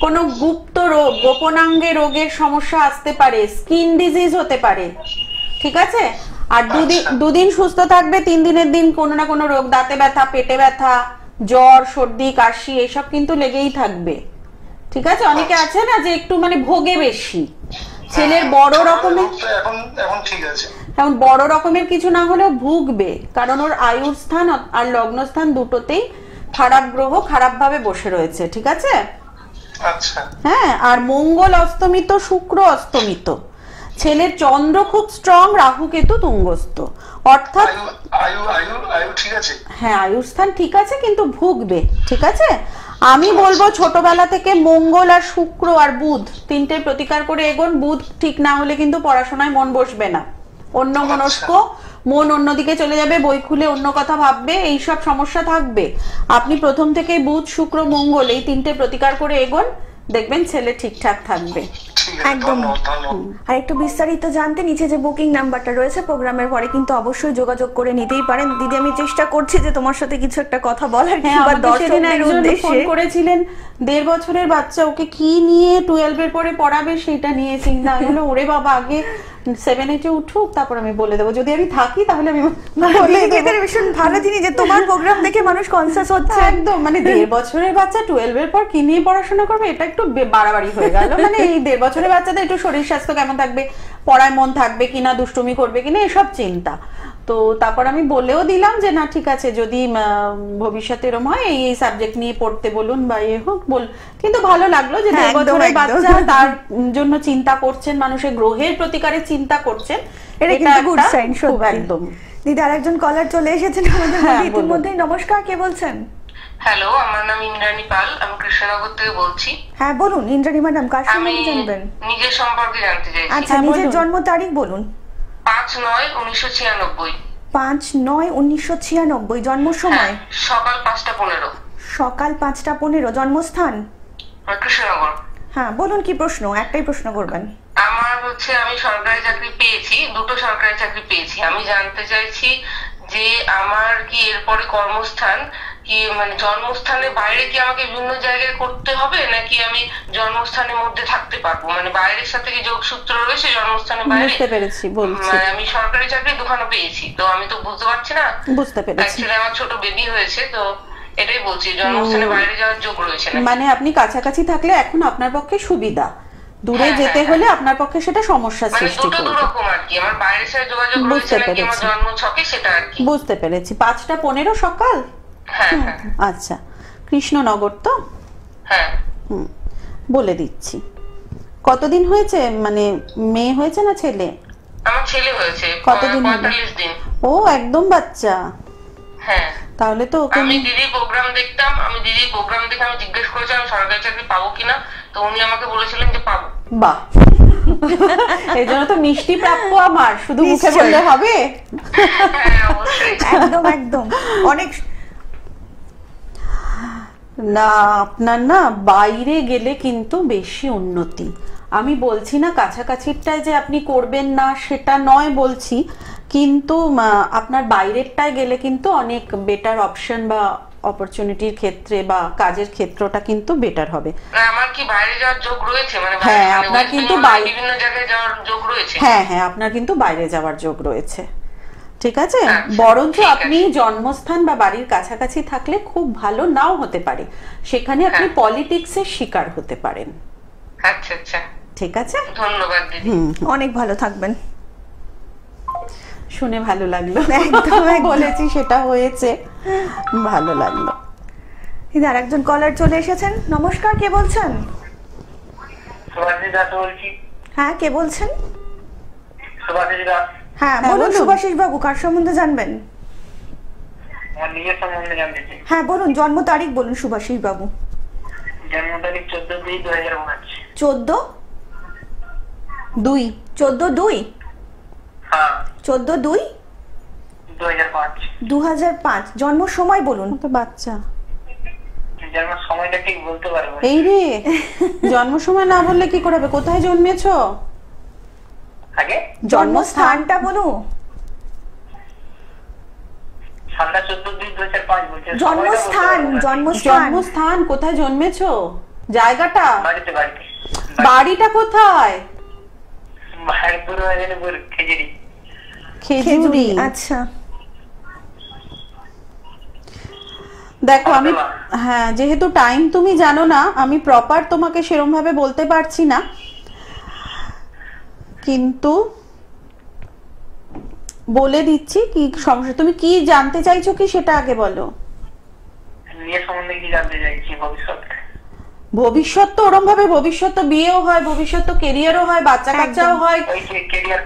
কোনো গুপ্ত রোগ, গোপনাঙ্গে রোগের সমস্যা আসতে পারে, স্কিন ডিজিজ হতে পারে, ঠিক আছে? আর দুদিন সুস্থ থাকবে, 3 দিনের দিন কোনো না কোনো রোগ, দাঁতে ব্যথা, পেটে ব্যথা, জ্বর, সর্দি, কাশি এসব কিন্তু লেগেই থাকবে, ঠিক আছে? অনেকে আছে না যে একটু মানে ভোগে বেশি। ছেলের বড় রকমের, এখন ঠিক আছে, এখন বড় রকমের কিছু না হলেও ভুগবে, কারণ ওর আয়ুর স্থান আর লগ্ন স্থান দুটোতেই খারাপ গ্রহ খারাপ ভাবে বসে রয়েছে, ঠিক আছে? আচ্ছা, হ্যাঁ, আর মঙ্গল অস্তমিত, শুক্র অস্তমিত, ছেলের চন্দ্র খুব স্ট্রং, রাহু কেতু তুঙ্গস্থ, অর্থাৎ আয়ু ঠিক আছে। হ্যাঁ, আয়ুর স্থান ঠিক আছে কিন্তু ভুগবে, ঠিক আছে? আমি বলবো ছোটবেলা থেকে মঙ্গল আর শুক্র আর বুধ তিনটের প্রতিকার করে এগোন। বুধ ঠিক না হলে কিন্তু পড়াশোনায় মন বসবে না, অন্য মনস্ক, মন অন্যদিকে চলে যাবে, বই খুলে অন্য কথা ভাববে, এইসব সমস্যা থাকবে। আপনি প্রথম থেকে বুধ শুক্র মঙ্গল এই তিনটে প্রতিকার করে এগোন, দেখবেন ছেলে ঠিকঠাক থাকবে। একদম। আর একটু বিস্তারিত জানতে নিচে যে বুকিং নাম্বারটা রয়েছে প্রোগ্রামের পরে কিন্তু অবশ্যই যোগাযোগ করে নিতেই পারেন। দিদি আমি চেষ্টা করছি যে তোমার সাথে কিছু একটা কথা বলার, কিংবা দর্শকদের উদ্দেশ্যে। ফোন করেছিলেন 1.5 বছরের বাচ্চা, ওকে কি নিয়ে 12 এর পরে পড়াবে সেটা নিয়ে চিন্তা হলো। ওরে বাবা, আগে 7-8 উঠুক, তারপর আমি বলে দেবো, যদি আমি থাকি তাহলে আমি বলে দেবো। ভীষণ ভালো জিনিস যে তোমার প্রোগ্রাম দেখে মানুষ কনসাস হচ্ছে। একদম, মানে 1.5 বছরের বাচ্চা 12 এর পর কি নিয়ে পড়াশোনা করবে, এটা একটু বাড়াবাড়ি হয়ে গেল। মানে এই 1.5 বছরের বাচ্চাদের একটু শরীর স্বাস্থ্য কেমন থাকবে, পড়ায় মন থাকবে কিনা, দুষ্টুমি করবে কিনা, এসব চিন্তা। তো তারপর আমি বলেও দিলাম যে না ঠিক আছে, যদি ভবিষ্যতে এরকম হয় এই সাবজেক্ট নিয়ে পড়তে বলুন বা হোক বল। কিন্তু ভালো লাগলো যে হ্যাঁ, 2 বছরের একদম। বাচ্চা তার জন্য চিন্তা করছেন, মানুষের গ্রহের প্রতিকারে চিন্তা করছেন, এটা কিন্তু গুড একটা সাইন, খুব সত্যি। একদম। দিদি আরেকজন কলার চলে এসেছেন আমাদের হ্যাঁ, মধ্যে বলুন। ইতিমধ্যেই। নমস্কার, কে বলছেন? হ্যালো, আমার নাম ইন্দ্রাণী পাল, আমি কৃষ্ণনগর থেকে বলছি। হ্যাঁ বলুন ইন্দ্রাণী ম্যাডাম, কার আমি সম্বন্ধে জানবেন? নিজের সম্পর্কে জানতে চাইছি। আচ্ছা, হ্যাঁ, নিজের বলুন। জন্ম তারিখ বলুন। 5/9/1996। 5/9/1996। জন্ম সময়? সকাল 5:15। সকাল 5:15। জন্মস্থান? কৃষ্ণনগর। হ্যাঁ বলুন, কি প্রশ্ন? একটাই প্রশ্ন করবেন। আমার হচ্ছে, আমি সরকারি চাকরি পেয়েছি, 2টো সরকারি চাকরি পেয়েছি। আমি জানতে চাইছি যে আমার কি এরপরে কর্মস্থান কি, মানে জন্মস্থানের বাইরে কি আমাকে বিভিন্ন জায়গায় করতে হবে, নাকি আমি জন্মস্থানের মধ্যে থাকতে পারবো? মানে বাইরের সাথে কি যোগসূত্র রয়েছে জন্মস্থানের বাইরে? বুঝতে পেরেছি, বলছি। মানে আমি সরকারি চাকরি 2খানা পেয়েছি, তো আমি তো বুঝতে পারছি না। বুঝতে পেরেছি। অ্যাকচুয়ালি আমার ছোট বেবি হয়েছে, তো এটাই বলছি, জন্মস্থানের বাইরে যাওয়ার যোগ রয়েছে না। মানে আপনি কাছাকাছি থাকলে এখন আপনার পক্ষে সুবিধা, দূরে হ্যাঁ, যেতে হ্যাঁ, হলে আপনার পক্ষে সেটা সমস্যা মানে সৃষ্টি দুটো করবে। দুরকম আর কি, আমার বাইরের সাথে যোগাযোগ রয়েছে বুঝতে নাকি আমার পেরেছি। জন্ম ছকে, সেটা আর কি। বুঝতে পেরেছি। 5:15 সকাল। হ্যাঁ হ্যাঁ আচ্ছা, কৃষ্ণনগর তো? হ্যাঁ। বলে দিচ্ছি। কতদিন হয়েছে, মানে মেয়ে হয়েছে না ছেলে? আমার ছেলে হয়েছে। কতদিন হলো? 45 দিন। ও একদম বাচ্চা। হ্যাঁ, তাহলে তো ওকে আমি দিদির প্রোগ্রাম দেখতাম, আমি দিদির প্রোগ্রাম দেখে আমি জিজ্ঞেস করেছিলাম সরকারি চাকরি পাবো কিনা, তো উনি আমাকে বলেছিলেন যে পাবো। বাহ, এই জন্য তো মিষ্টি প্রাপ্য আমার, শুধু মুখে নিশ্চয়ই। বললে হবে? হ্যাঁ অবশ্যই। একদম একদম। অনেক না, আপনার না বাইরে গেলে কিন্তু বেশি উন্নতি। আমি বলছি না কাছাকাছিটায় যে আপনি করবেন না, সেটা নয় বলছি, কিন্তু আপনার বাইরেরটায় গেলে কিন্তু অনেক বেটার অপশন বা অপরচুনিটির ক্ষেত্রে বা কাজের ক্ষেত্রটা কিন্তু বেটার হবে। না, আমার কি বাইরে যাওয়ার যোগ রয়েছে? মানে হ্যাঁ, মানে আপনার West কিন্তু Bengal এর বাইরে- বিভিন্ন জায়গায় যাওয়ার যোগ রয়েছে। হ্যাঁ হ্যাঁ, আপনার কিন্তু বাইরে যাওয়ার যোগ রয়েছে। ঠিক আছে, আচ্ছা, বরঞ্চ ঠিক আপনি আছে। জন্মস্থান বা বাড়ির কাছাকাছি থাকলে খুব ভালো নাও হতে পারে, সেখানে আপনি হ্যাঁ। পলিটিক্সের শিকার হতে পারেন। আচ্ছা আচ্ছা, ঠিক আছে, ধন্যবাদ দিদি। অনেক ভালো থাকবেন। শুনে ভালো লাগলো। একদম, একদম। বলেছি সেটা হয়েছে, ভালো লাগলো। দিদি আরেকজন কলার চলে এসেছেন। নমস্কার, কে বলছেন? সুভাষিস দাস বলছি। হ্যাঁ, কে বলছেন? সুভাষিস দাস। হ্যাঁ হ্যাঁ, বলুন বলুন। সুভাষিস বাবু, কার সম্বন্ধে জানবেন? আমার নিজের সম্বন্ধে জানতে চাই। হ্যাঁ বলুন, জন্ম তারিখ বলুন সুভাষিস বাবু। জন্ম তারিখ 14/2/2005। 2 14/2? হ্যাঁ, 14/2? 2005। 2005। জন্ম সময় বলুন। তো বাচ্চা জন্মের সময়টা ঠিক বলতে পারবো না। এই রে, জন্ম সময় না বললে কি করে হবে? কোথায় জন্মেছো? আগে জন্মস্থানটা বলুন। সালটা 14/2/2005 বলছে। জন্মস্থান, জন্মস্থান। জন্মস্থান কোথায় জন্মেছো, জায়গাটা, বাড়িতে বাড়িতে বাড়িটা কোথায়? পূর্ব মেদিনীপুর, খেজুরি। খেজুরি। আচ্ছা। দেখো আমি, বর্ধমান। হ্যাঁ যেহেতু টাইম তুমি জানো না, আমি প্রপার তোমাকে সেরকম ভাবে বলতে পারছি না, কিন্তু বলে দিচ্ছি কি সমস্যা। তুমি কি জানতে চাইছো কি সেটা আগে বলো। নিজের সম্বন্ধে কি জানতে চাইছি, ভবিষ্যৎ। ভবিষ্যৎ তো ওরম ভাবে, ভবিষ্যৎ তো বিয়েও হয়, ভবিষ্যৎ তো কেরিয়ারও হয়, বাচ্চা কাচ্চাও হয়। ওই যে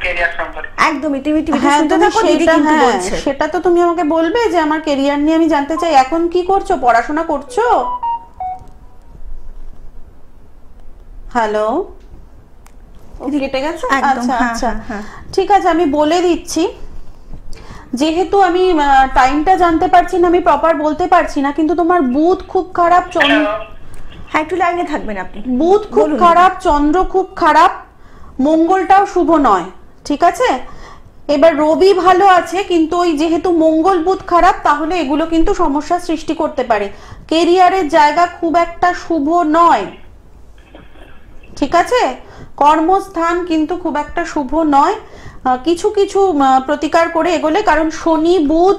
কেরিয়ার সম্পর্কে। একদমই, তুমি টিভিতে হ্যাঁ, শুনতে তুমি থাকো, দিদি সেটা, কিন্তু হ্যাঁ বলছে। সেটা তো তুমি আমাকে বলবে যে আমার কেরিয়ার নিয়ে আমি জানতে চাই। এখন কি করছো, পড়াশোনা করছো? হ্যালো, কেটে গেছে? একদম, আচ্ছা হ্যাঁ, আচ্ছা, হ্যাঁ। ঠিক আছে, আমি বলে দিচ্ছি। যেহেতু আমি টাইমটা জানতে পারছি না, আমি প্রপার বলতে পারছি না, কিন্তু তোমার বুধ খুব খারাপ, হ্যাঁ একটু লাইনে থাকবেন আপনি। বুধ খুব বলুন। খারাপ, চন্দ্র খুব খারাপ, মঙ্গলটাও শুভ নয়। ঠিক আছে, এবার রবি ভালো আছে, কিন্তু ওই যেহেতু মঙ্গল বুধ খারাপ, তাহলে এগুলো কিন্তু সমস্যার সৃষ্টি করতে পারে। কেরিয়ারের জায়গা খুব একটা শুভ নয়। ঠিক আছে, কর্মস্থান কিন্তু খুব একটা শুভ নয়। কিছু কিছু প্রতিকার করে এগোলে, কারণ শনি, বুধ,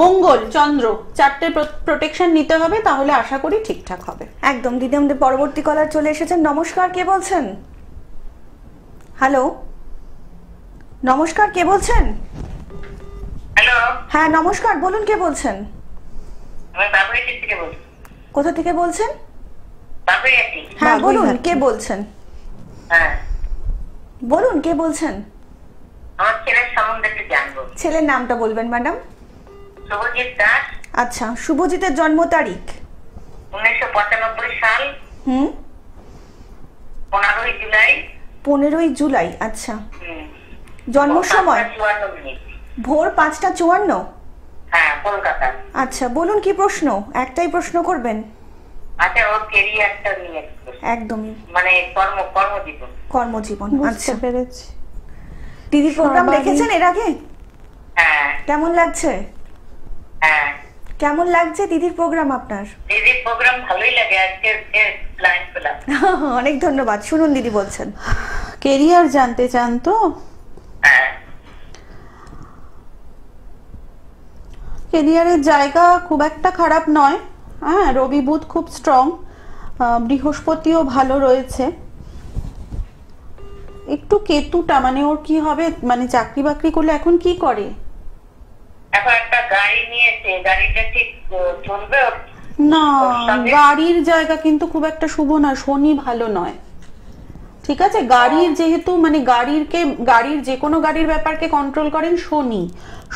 মঙ্গল, চন্দ্র, 4টে প্রোটেকশন নিতে হবে, তাহলে আশা করি ঠিকঠাক হবে। একদম। দিদি আমাদের পরবর্তী কলার চলে এসেছেন। নমস্কার, কে বলছেন? হ্যালো, নমস্কার, কে বলছেন? হ্যালো, হ্যাঁ নমস্কার, বলুন কে বলছেন? আমি বাবুয়াটি থেকে বলছি। কোথা থেকে বলছেন? বাবুয়াটি। হ্যাঁ বলুন বাগুইহাটি। কে বলছেন? হ্যাঁ, বলুন কে বলছেন? আমার ছেলের সম্বন্ধে একটু জানবো। ছেলের নামটা বলবেন ম্যাডাম। শুভজিৎ দাস, আচ্ছা, শুভজিতের জন্ম তারিখ? 1995 সাল, হুম, 15 জুলাই। 15 জুলাই। আচ্ছা, হুম, জন্ম সময়? 5:54 ভোর 5:54। হ্যাঁ, কলকাতা। আচ্ছা, বলুন কি প্রশ্ন? একটাই প্রশ্ন করবেন? আচ্ছা, ওর কেরিয়ারটা নিয়ে একটু প্রশ্ন। একদমই, মানে কর্মজীবন। কর্মজীবন। বুঝতে আচ্ছা, পেরেছি। টিভি প্রোগ্রাম সর্বাধিক- দেখেছেন এর আগে? হ্যাঁ, কেমন লাগছে? হ্যাঁ, কেমন লাগছে দিদির প্রোগ্রাম আপনার? দিদির প্রোগ্রাম ভালোই লাগে। আজকে লাইন পেলাম। অনেক ধন্যবাদ। শুনুন দিদি বলছেন। কেরিয়ার জানতে চান তো? হ্যাঁ, কেরিয়ারের জায়গা খুব একটা খারাপ নয়। হ্যাঁ, রবি বুধ খুব স্ট্রং, বৃহস্পতিও ভালো রয়েছে। একটু কেতুটা মানে ওর কি হবে, মানে চাকরি বাকরি করলে এখন কি করে? এখন একটা গাড়ি নিয়েছে, গাড়িটা ঠিক চলবে ওর? না, ওর সঙ্গে? গাড়ির জায়গা কিন্তু খুব একটা শুভ না, শনি ভালো নয়। ঠিক আছে, গাড়ির যেহেতু মানে গাড়ির যে কোনো গাড়ির ব্যাপারকে কন্ট্রোল করেন শনি।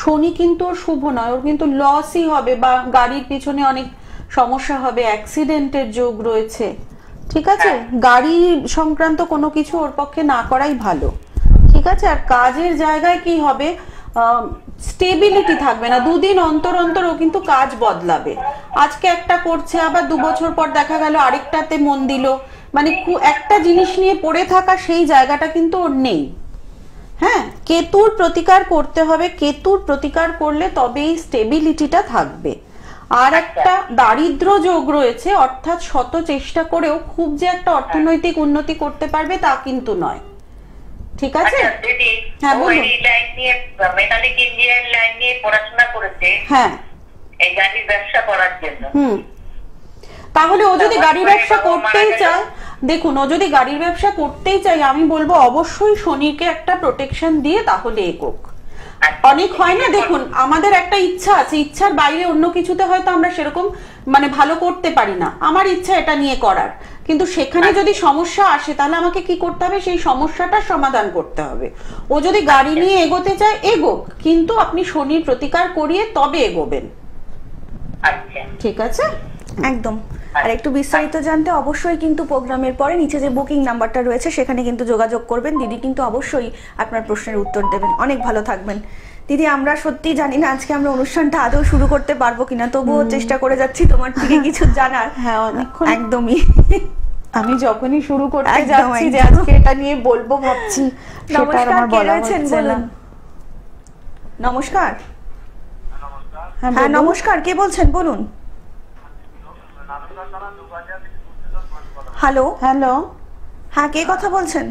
শনি কিন্তু ওর শুভ নয়, ওর কিন্তু লসই হবে বা গাড়ির পিছনে অনেক সমস্যা হবে, অ্যাক্সিডেন্টের যোগ রয়েছে। ঠিক আছে, গাড়ি সংক্রান্ত কোনো কিছু ওর পক্ষে না করাই ভালো। ঠিক আছে, আর কাজের জায়গায় কি হবে, স্টেবিলিটি থাকবে না। দুদিন অন্তর অন্তর ও কিন্তু কাজ বদলাবে। আজকে একটা করছে, আবার 2 বছর পর দেখা গেল আরেকটাতে মন দিল। মানে একটা জিনিস নিয়ে পড়ে থাকা সেই জায়গাটা কিন্তু ওর নেই। হ্যাঁ, কেতুর প্রতিকার করতে হবে। কেতুর প্রতিকার করলে তবেই স্টেবিলিটিটা থাকবে। আর একটা দারিদ্র যোগ রয়েছে, অর্থাৎ শত চেষ্টা করেও খুব যে একটা অর্থনৈতিক উন্নতি করতে পারবে তা কিন্তু নয়। ঠিক আছে? আচ্ছা দিদি, হ্যাঁ, ও বলুন। এই লাইন নিয়ে, মেকানিক ইঞ্জিনিয়ার লাইন নিয়ে পড়াশোনা করেছে হ্যাঁ, এই গাড়ির ব্যবসা করার জন্য। হুম। তাহলে ও যদি গাড়ির ব্যবসা করতেই চায়, দেখুন ও যদি গাড়ির ব্যবসা করতেই চায়, আমি বলবো অবশ্যই শনিকে একটা প্রোটেকশন দিয়ে তাহলে এগোক। অনেক হয় না, দেখুন আমাদের একটা ইচ্ছা আছে, ইচ্ছার বাইরে অন্য কিছুতে হয়তো আমরা সেরকম মানে ভালো করতে পারি না। আমার ইচ্ছা এটা নিয়ে করার, কিন্তু সেখানে যদি সমস্যা আসে তাহলে আমাকে কি করতে হবে, সেই সমস্যাটার সমাধান করতে হবে। ও যদি গাড়ি নিয়ে এগোতে চায় এগোক, কিন্তু আপনি শনির প্রতিকার করিয়ে তবে এগোবেন। আচ্ছা, ঠিক আছে? একদম। আর একটু বিস্তারিত জানতে অবশ্যই কিন্তু প্রোগ্রামের পরে নিচে যে বুকিং নাম্বারটা রয়েছে সেখানে কিন্তু যোগাযোগ করবেন। দিদি কিন্তু অবশ্যই আপনার প্রশ্নের উত্তর দেবেন। অনেক ভালো থাকবেন দিদি। আমরা সত্যি জানি না আজকে আমরা অনুষ্ঠানটা আদৌ শুরু করতে পারবো কিনা, তবুও চেষ্টা করে যাচ্ছি তোমার থেকে কিছু জানার। হ্যাঁ, অনেকক্ষণ একদমই। আমি যখনই শুরু করতে একদম, যাচ্ছি যে একদম। আজকে এটা নিয়ে বলবো ভাবছি, সেটা আর নমস্কার, আমার কে বলা রয়েছেন হচ্ছে না। বলুন। নমস্কার। হ্যাঁ, হ্যাঁ বলুন। নমস্কার, কে বলছেন বলুন। হ্যালো, হ্যালো, হ্যাঁ কে কথা বলছেন?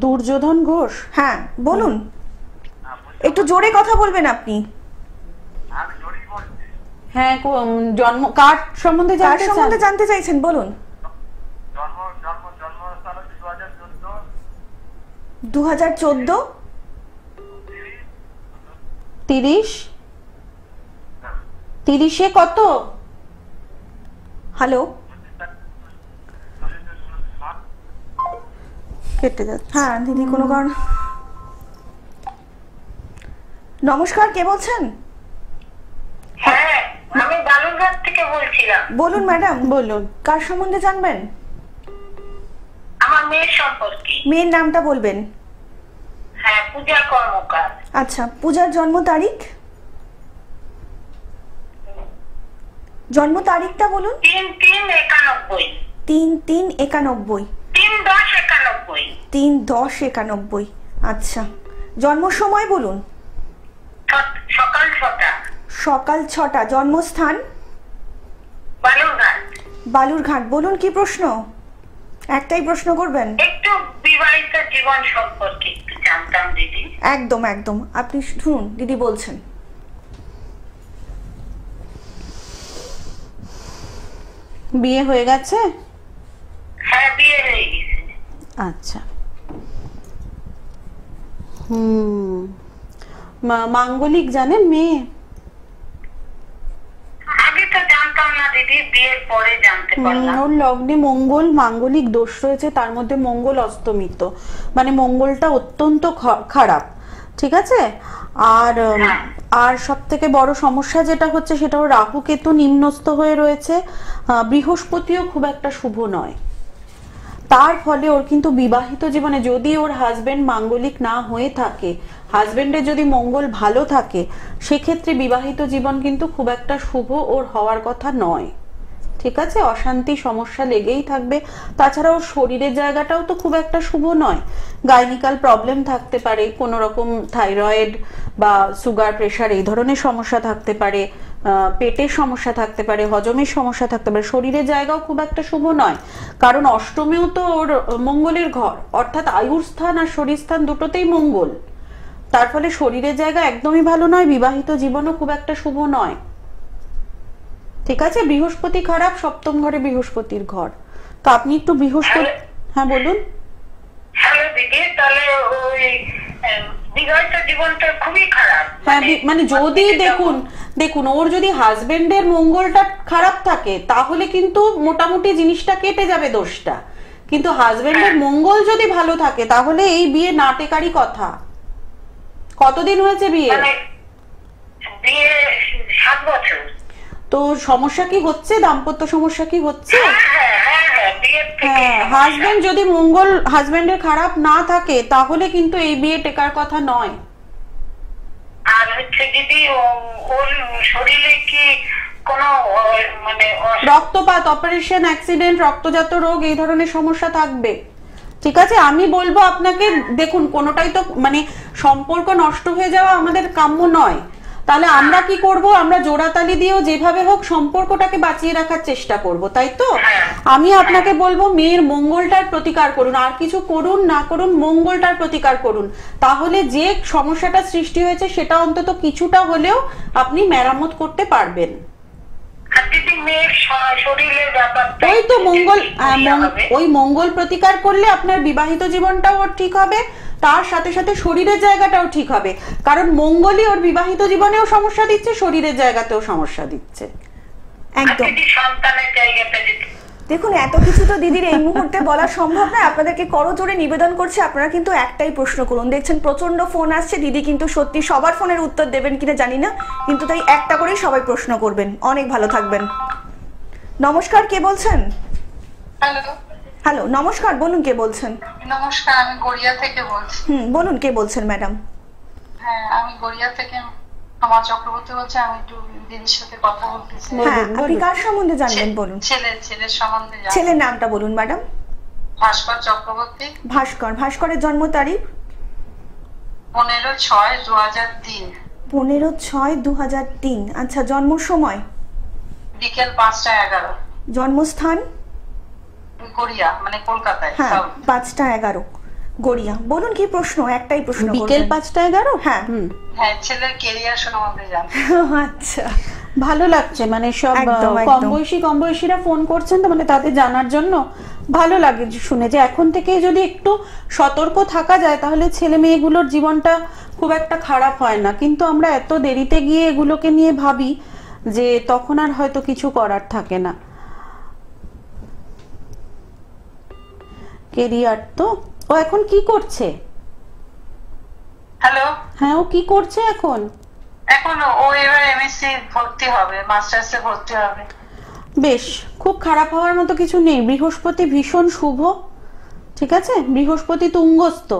দুর্যোধন ঘোষ। হ্যাঁ বলুন, একটু জোরে কথা বলবেন আপনি। হ্যাঁ, জন্ম কার সম্বন্ধে কার জানতে চান? সম্বন্ধে জানতে চাইছেন বলুন। 2014 30 কত? হ্যালো, কেটে যাচ্ছে। হ্যাঁ দিদি কোনো কারণ। নমস্কার, কে বলছেন? হ্যাঁ আমি বালুরঘাট থেকে বলছিলাম। বলুন ম্যাডাম, বলুন। কার সম্বন্ধে জানবেন? আমার মেয়ের সম্পর্কে। মেয়ের নামটা বলবেন। হ্যাঁ, পূজা কর্মকার। আচ্ছা, পূজার জন্ম তারিখ? জন্ম তারিখটা বলুন। 3/3/91। 3/3/91। 3/10/91। 3/10/91। আচ্ছা, জন্ম সময় বলুন। সকাল 6টা। সকাল 6টা। জন্মস্থান? বালুরঘাট। বালুরঘাট। বলুন কি প্রশ্ন? একটাই প্রশ্ন করবেন? একটু বিবাহিত জীবন সম্পর্কে একটু জানতাম দিদি। একদম একদম, আপনি শুনুন দিদি বলছেন। বিয়ে হয়ে গেছে? হ্যাঁ, বিয়ে হয়ে গেছে। আচ্ছা, মাঙ্গলিক জানেন মেয়ে? আগে তো জানতাম না দিদি, বিয়ের পরে জানতে পারলাম। ওর লগ্নে মঙ্গল মাঙ্গলিক দোষ রয়েছে, তার মধ্যে মঙ্গল অস্তমিত, মানে মঙ্গলটা অত্যন্ত খারাপ, ঠিক আছে? আর সব থেকে বড় সমস্যা যেটা হচ্ছে সেটা ওর রাহু কেতু নিম্নস্থ হয়ে রয়েছে, বৃহস্পতিও খুব একটা শুভ নয়। তার ফলে ওর কিন্তু বিবাহিত জীবনে, যদি ওর হাজবেন্ড মাঙ্গলিক না হয়ে থাকে, হাজবেন্ডের যদি মঙ্গল ভালো থাকে, সেক্ষেত্রে বিবাহিত জীবন কিন্তু খুব একটা শুভ ওর হওয়ার কথা নয়, ঠিক আছে? অশান্তি সমস্যা লেগেই থাকবে। তাছাড়া ওর শরীরের জায়গাটাও তো খুব একটা শুভ নয়, গাইনিক্যাল প্রবলেম থাকতে পারে, কোনো রকম থাইরয়েড বা সুগার প্রেশার এই ধরনের সমস্যা থাকতে পারে, পেটের সমস্যা থাকতে পারে, হজমের সমস্যা থাকতে পারে। শরীরের জায়গাও খুব একটা শুভ নয়, কারণ অষ্টমেও তো ওর মঙ্গলের ঘর, অর্থাৎ আয়ুর স্থান আর শরীর স্থান দুটোতেই মঙ্গল। তার ফলে শরীরের জায়গা একদমই ভালো নয়, বিবাহিত জীবনও খুব একটা শুভ নয়, ঠিক আছে? বৃহস্পতি খারাপ, সপ্তম ঘরে বৃহস্পতির ঘর, তো আপনি একটু বৃহস্পতি, হ্যাঁ বলুন। হ্যালো দিদি, তাহলে ওই বিবাহিত জীবনটা খুবই খারাপ। হ্যাঁ, মানে যদি দেখুন ওর যদি হাজবেন্ডের মঙ্গলটা খারাপ থাকে তাহলে কিন্তু মোটামুটি জিনিসটা কেটে যাবে দোষটা, কিন্তু হাজবেন্ডের মঙ্গল যদি ভালো থাকে তাহলে এই বিয়ে না টেকারই কথা। কতদিন হয়েছে বিয়ে? বিয়ে 7 বছর। তো সমস্যা কি হচ্ছে, দাম্পত্য সমস্যা কি হচ্ছে? হ্যাঁ, হাজবেন্ড যদি মঙ্গল হাজবেন্ডের খারাপ না থাকে তাহলে কিন্তু এই বিয়ে টেকার কথা নয়। আর হচ্ছে দিদি, ওর শরীরে কি কোনো মানে রক্তপাত, অপারেশন, অ্যাক্সিডেন্ট, রক্তজাত রোগ এই ধরনের সমস্যা থাকবে, ঠিক আছে? আমি বলবো আপনাকে, দেখুন কোনোটাই তো মানে সম্পর্ক নষ্ট হয়ে যাওয়া আমাদের কাম্য নয়, তাহলে আমরা কি করব? আমরা জোড়াতালি দিয়েও যেভাবে হোক সম্পর্কটাকে বাঁচিয়ে রাখার চেষ্টা করব, তাই তো? আমি আপনাকে বলবো মেয়ের মঙ্গলটার প্রতিকার করুন, আর কিছু করুন না করুন মঙ্গলটার প্রতিকার করুন, তাহলে যে সমস্যাটা সৃষ্টি হয়েছে সেটা অন্তত কিছুটা হলেও আপনি মেরামত করতে পারবেন। ওই তো মঙ্গল, ওই মঙ্গল প্রতিকার করলে আপনার বিবাহিত জীবনটাও ঠিক হবে, তার সাথে সাথে শরীরের জায়গাটাও ঠিক হবে, কারণ মঙ্গলই ওর বিবাহিত জীবনেও সমস্যা দিচ্ছে, শরীরের জায়গাতেও সমস্যা দিচ্ছে। একদম। দেখুন, এত কিছু তো দিদির এই মুহূর্তে বলা সম্ভব নয়, আপনাদেরকে করজোড়ে নিবেদন করছি আপনারা কিন্তু একটাই প্রশ্ন করুন। দেখছেন প্রচন্ড ফোন আসছে, দিদি কিন্তু সত্যি সবার ফোনের উত্তর দেবেন কিনা জানি না, কিন্তু তাই একটা করেই সবাই প্রশ্ন করবেন। অনেক ভালো থাকবেন। নমস্কার, কে বলছেন? হ্যালো। হ্যালো, নমস্কার, বলুন কে বলছেন? নমস্কার, আমি গড়িয়া থেকে বলছি। বলুন কে বলছেন ম্যাডাম? হ্যাঁ, আমি গড়িয়া থেকে আমার চক্রবর্তী বলছি। আমি একটু দিদির সাথে কথা বলতে চাই। হ্যাঁ, আপনি কার সম্বন্ধে জানবেন বলুন? ছেলের সম্বন্ধে। ছেলের নামটা বলুন ম্যাডাম। ভাস্কর চক্রবর্তী। ভাস্করের জন্ম তারিখ? 15/6/2003। 15/6/2003। আচ্ছা, জন্ম সময়? বিকেল 5টা 11। জন্মস্থান? গড়িয়া, মানে কলকাতায়। হ্যাঁ, 5টা 11 গড়িয়া। বলুন কি প্রশ্ন? একটাই প্রশ্ন। বিকেল 5টা 11? হ্যাঁ। হ্যাঁ, ছেলের ক্যারিয়ার সম্বন্ধে জানতে। আচ্ছা, ভালো লাগছে, মানে সব কম বয়সীরা ফোন করছেন তো, মানে তাদের জানার জন্য ভালো লাগে শুনে যে এখন থেকে যদি একটু সতর্ক থাকা যায় তাহলে ছেলে মেয়েগুলোর জীবনটা খুব একটা খারাপ হয় না, কিন্তু আমরা এত দেরিতে গিয়ে এগুলোকে নিয়ে ভাবি যে তখন আর হয়তো কিছু করার থাকে না। কেরিয়ার তো, ও এখন কি করছে? হ্যালো। হ্যাঁ, ও কি করছে এখন? এখন ও এবার এমএসসি ভর্তি হবে, মাস্টার্সে ভর্তি হবে। বেশ, খুব খারাপ হওয়ার মতো কিছু নেই। বৃহস্পতি ভীষণ শুভ, ঠিক আছে? বৃহস্পতি তুঙ্গস্থ,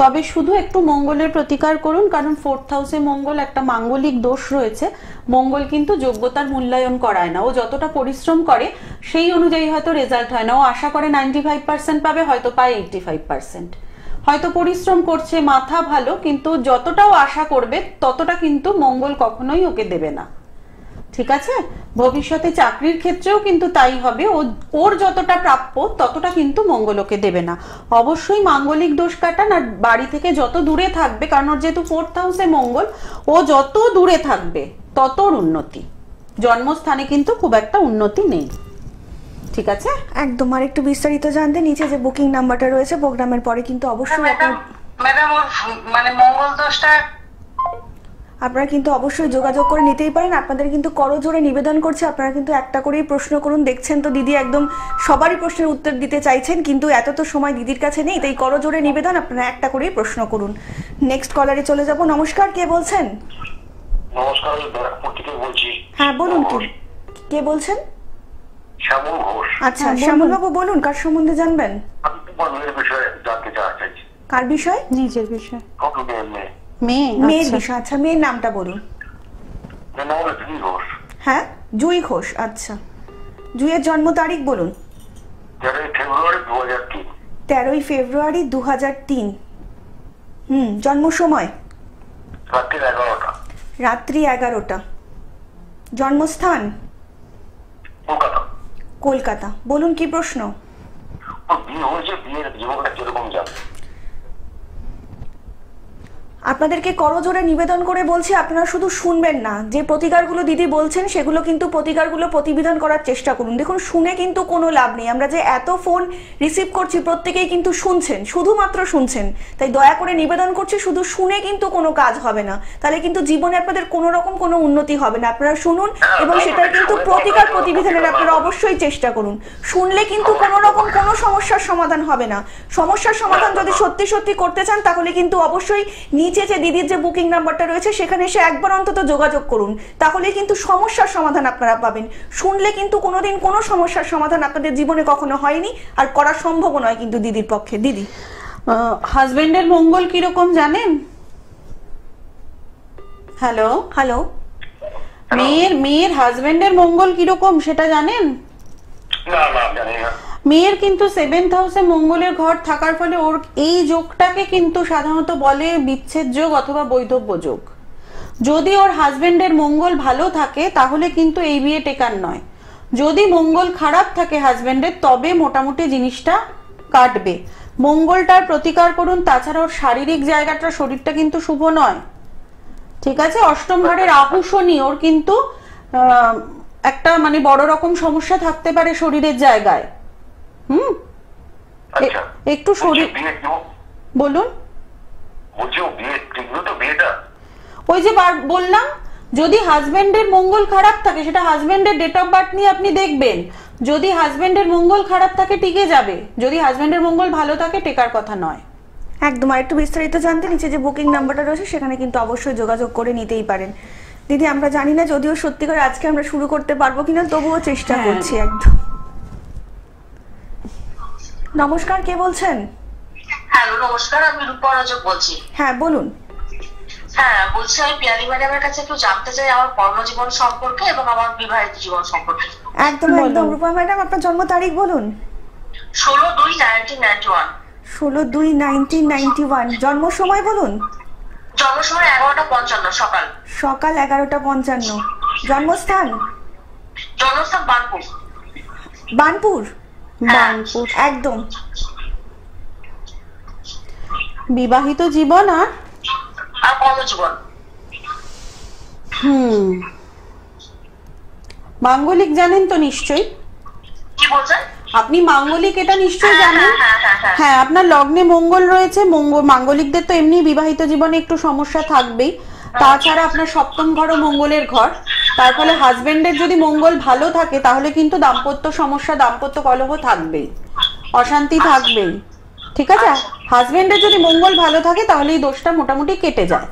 তবে শুধু একটু মঙ্গলের প্রতিকার করুন, কারণ 4th হাউসে মঙ্গল, একটা মাঙ্গলিক দোষ রয়েছে। মঙ্গল কিন্তু যোগ্যতার মূল্যায়ন করায় না, ও যতটা পরিশ্রম করে সেই অনুযায়ী হয়তো রেজাল্ট হয় না। ও আশা করে 95% পাবে, হয়তো পায় 85%। হয়তো পরিশ্রম করছে, মাথা ভালো, কিন্তু যতটাও আশা করবে ততটা কিন্তু মঙ্গল কখনোই ওকে দেবে না, ঠিক আছে? ভবিষ্যতে চাকরির ক্ষেত্রেও কিন্তু তাই হবে, ওর যতটা প্রাপ্য ততটা কিন্তু মঙ্গল ওকে দেবে না। অবশ্যই মাঙ্গলিক দোষ কাটান, আর বাড়ি থেকে যত দূরে থাকবে, কারণ ওর যেহেতু 4th হাউসে মঙ্গল, ও যত দূরে থাকবে তত উন্নতি। জন্মস্থানে কিন্তু খুব একটা উন্নতি নেই, ঠিক আছে? একদম। আর একটু বিস্তারিত জানতে নিচে যে বুকিং নাম্বারটা রয়েছে প্রোগ্রামের পরে কিন্তু অবশ্যই আপনি ম্যাডাম ওর মানে মঙ্গল দোষটা আপনারা কিন্তু অবশ্যই যোগাযোগ করে নিতেই পারেন। আপনাদের কিন্তু করজোড়ে নিবেদন করছে, আপনারা কিন্তু একটা করেই প্রশ্ন করুন। দেখছেন তো দিদি একদম সবারই প্রশ্নের উত্তর দিতে চাইছেন, কিন্তু এত তো সময় দিদির কাছে নেই, তাই করজোড়ে নিবেদন আপনারা একটা করেই প্রশ্ন করুন। নেক্সট কলারে চলে যাব। নমস্কার, কে বলছেন? নমস্কার, আমি ব্যারাকপুর থেকে বলছি। হ্যাঁ বলুন, কে বলছেন? শ্যামল ঘোষ। আচ্ছা শ্যামলবাবু বলুন, কার সম্বন্ধে জানবেন? আমি তোমার মেয়ের বিষয়ে জানতে চাইছি। কার বিষয়? নিজের বিষয়। কত মেয়ে? মেয়ের আচ্ছা। বিষয়। আচ্ছা মেয়ের নামটা বলুন। মেয়ের নাম হলো জুই ঘোষ। হ্যাঁ জুই ঘোষ। আচ্ছা জুইয়ের জন্ম তারিখ বলুন। 13 ফেব্রুয়ারি 2003। 13 ফেব্রুয়ারি 2003। জন্ম সময়? রাত্রি 11টা। রাত্রি 11টা। জন্মস্থান? কলকাতা। কলকাতা। বলুন কি প্রশ্ন? ওর বিয়ে হয়েছে, বিয়ের জীবনটা কিরকম যাবে? আপনাদেরকে করজোড়ে নিবেদন করে বলছি, আপনারা শুধু শুনবেন না, যে প্রতিকারগুলো দিদি বলছেন সেগুলো কিন্তু প্রতিকারগুলো প্রতিবিধান করার চেষ্টা করুন। দেখুন শুনে কিন্তু কোনো লাভ নেই, আমরা যে এত ফোন রিসিভ করছি প্রত্যেকেই কিন্তু শুনছেন, শুধুমাত্র শুনছেন। তাই দয়া করে নিবেদন করছি, শুধু শুনে কিন্তু কোনো কাজ হবে না, তাহলে কিন্তু জীবনে আপনাদের কোনো রকম কোনো উন্নতি হবে না। আপনারা শুনুন এবং সেটার কিন্তু প্রতিকার প্রতিবিধানের আপনারা অবশ্যই চেষ্টা করুন। শুনলে কিন্তু কোনো রকম কোনো সমস্যার সমাধান হবে না। সমস্যার সমাধান যদি সত্যি সত্যি করতে চান তাহলে কিন্তু অবশ্যই নিচে যে দিদির যে বুকিং নাম্বারটা রয়েছে সেখানে এসে একবার অন্তত যোগাযোগ করুন, তাহলে কিন্তু সমস্যার সমাধান আপনারা পাবেন। শুনলে কিন্তু কোনোদিন কোনো সমস্যার সমাধান আপনাদের জীবনে কখনো হয়নি, আর করা সম্ভব নয় কিন্তু দিদির পক্ষে। দিদি হাজবেন্ডের মঙ্গল কিরকম জানেন? হ্যালো হ্যালো, মেয়ের হাজবেন্ডের মঙ্গল কিরকম সেটা জানেন? না না, জানি না। মেয়ের কিন্তু 7th হাউসে মঙ্গলের ঘর থাকার ফলে ওর এই যোগটাকে কিন্তু সাধারণত বলে বিচ্ছেদ যোগ অথবা বৈধব্য যোগ। যদি ওর হাজবেন্ডের মঙ্গল ভালো থাকে তাহলে কিন্তু এই বিয়ে টেকার নয়। যদি মঙ্গল খারাপ থাকে হাজবেন্ডের, তবে মোটামুটি জিনিসটা কাটবে। মঙ্গলটার প্রতিকার করুন। তাছাড়া ওর শারীরিক জায়গাটা, শরীরটা কিন্তু শুভ নয়, ঠিক আছে? অষ্টম ঘরে রাহু শনি, ওর কিন্তু একটা মানে বড় রকম সমস্যা থাকতে পারে শরীরের জায়গায়। আচ্ছা, একটু শরীর বলুন। বলছি ও বিয়ে টিকবে তো বিয়েটা? ওই যে বললাম, যদি হাজবেন্ডের মঙ্গল খারাপ থাকে, সেটা হাজবেন্ডের ডেট অফ বার্থ নিয়ে আপনি দেখবেন। যদি হাজবেন্ডের মঙ্গল খারাপ থাকে টিকে যাবে, যদি হাজবেন্ডের মঙ্গল ভালো থাকে টেকার কথা নয়। একদম। আর একটু বিস্তারিত জানতে নিচে যে বুকিং নাম্বারটা রয়েছে সেখানে কিন্তু অবশ্যই যোগাযোগ করে নিতেই পারেন। দিদি আমরা জানি না যদিও সত্যি করে আজকে আমরা শুরু করতে পারবো কিনা, তবুও চেষ্টা করছি একদম। নমস্কার, কে বলছেন? হ্যালো নমস্কার, আমি রূপা রজক বলছি। হ্যাঁ বলুন। হ্যাঁ বলছি, আমি পিয়ালি ম্যাডামের কাছে একটু জানতে চাই আমার কর্মজীবন সম্পর্কে এবং আমার বিবাহিত জীবন সম্পর্কে। একদম একদম। রূপা ম্যাডাম আপনার জন্ম তারিখ বলুন। 16/2/1991। 16/2/1991। জন্ম সময় বলুন। জন্ম সময় 11:55 সকাল। সকাল 11:55। জন্মস্থান? জন্মস্থান বানপুর। বানপুর? বানপুর একদম। বিবাহিত জীবন আর কর্মজীবন? মাঙ্গলিক জানেন তো নিশ্চয়ই? কি বলছেন আপনি? মাঙ্গলিক এটা নিশ্চয়ই জানেন। হ্যাঁ। হ্যাঁ, আপনার লগ্নে মঙ্গল রয়েছে। মাঙ্গলিকদের তো এমনি বিবাহিত জীবনে একটু সমস্যা থাকবেই। তাছাড়া আপনার সপ্তম ঘরও মঙ্গলের ঘর, তার ফলে হাজবেন্ডের যদি মঙ্গল ভালো থাকে তাহলে কিন্তু দাম্পত্য সমস্যা, দাম্পত্য কলহ থাকবেই, অশান্তি থাকবেই, ঠিক আছে? হাজবেন্ডের যদি মঙ্গল ভালো থাকে তাহলে এই দোষটা মোটামুটি কেটে যায়।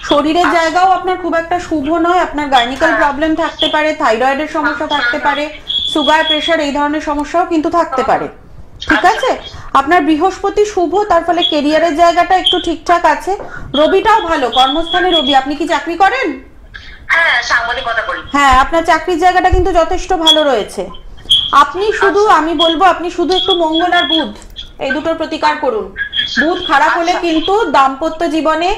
শরীরের জায়গাও আপনার খুব একটা শুভ নয়। আপনার গাইনিক্যাল প্রবলেম থাকতে পারে, থাইরয়েডের সমস্যা থাকতে পারে, সুগার, প্রেশার এই ধরনের সমস্যাও কিন্তু থাকতে পারে, ঠিক আছে? আপনার বৃহস্পতি শুভ, তার ফলে কেরিয়ারের জায়গাটা একটু ঠিকঠাক আছে। রবিটাও ভালো, কর্মস্থানে রবি। আপনি কি চাকরি করেন? হ্যাঁ, সাংবাদিকতা করি। হ্যাঁ, আপনার চাকরির জায়গাটা কিন্তু যথেষ্ট ভালো রয়েছে। আপনি শুধু, আমি বলবো আপনি শুধু একটু মঙ্গল আর বুধ এই দুটোর প্রতিকার করুন। বুধ খারাপ হলে কিন্তু দাম্পত্য জীবনে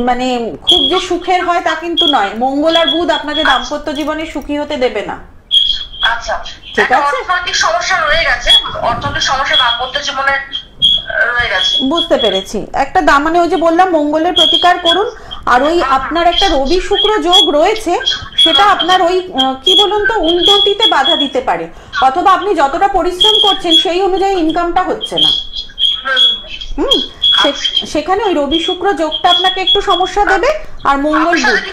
মানে খুব যে সুখের হয় তা কিন্তু নয়। মঙ্গল আর বুধ আপনাকে দাম্পত্য জীবনে সুখী হতে দেবে না। আচ্ছা, ঠিক আছে। অর্থনৈতিক সমস্যা রয়ে গেছে, অর্থনৈতিক সমস্যা দাম্পত্য জীবনে রয়ে গেছে। বুঝতে পেরেছি। একটা মানে ওই যে বললাম মঙ্গলের প্রতিকার করুন। আর ওই আপনার একটা রবি শুক্র যোগ রয়েছে, সেটা আপনার ওই কি বলুন তো উন্নতিতে বাধা দিতে পারে, অথবা আপনি যতটা পরিশ্রম করছেন সেই অনুযায়ী ইনকামটা হচ্ছে না। সেখানে ওই রবি শুক্র যোগটা আপনাকে একটু সমস্যা দেবে, আর মঙ্গল বুধ।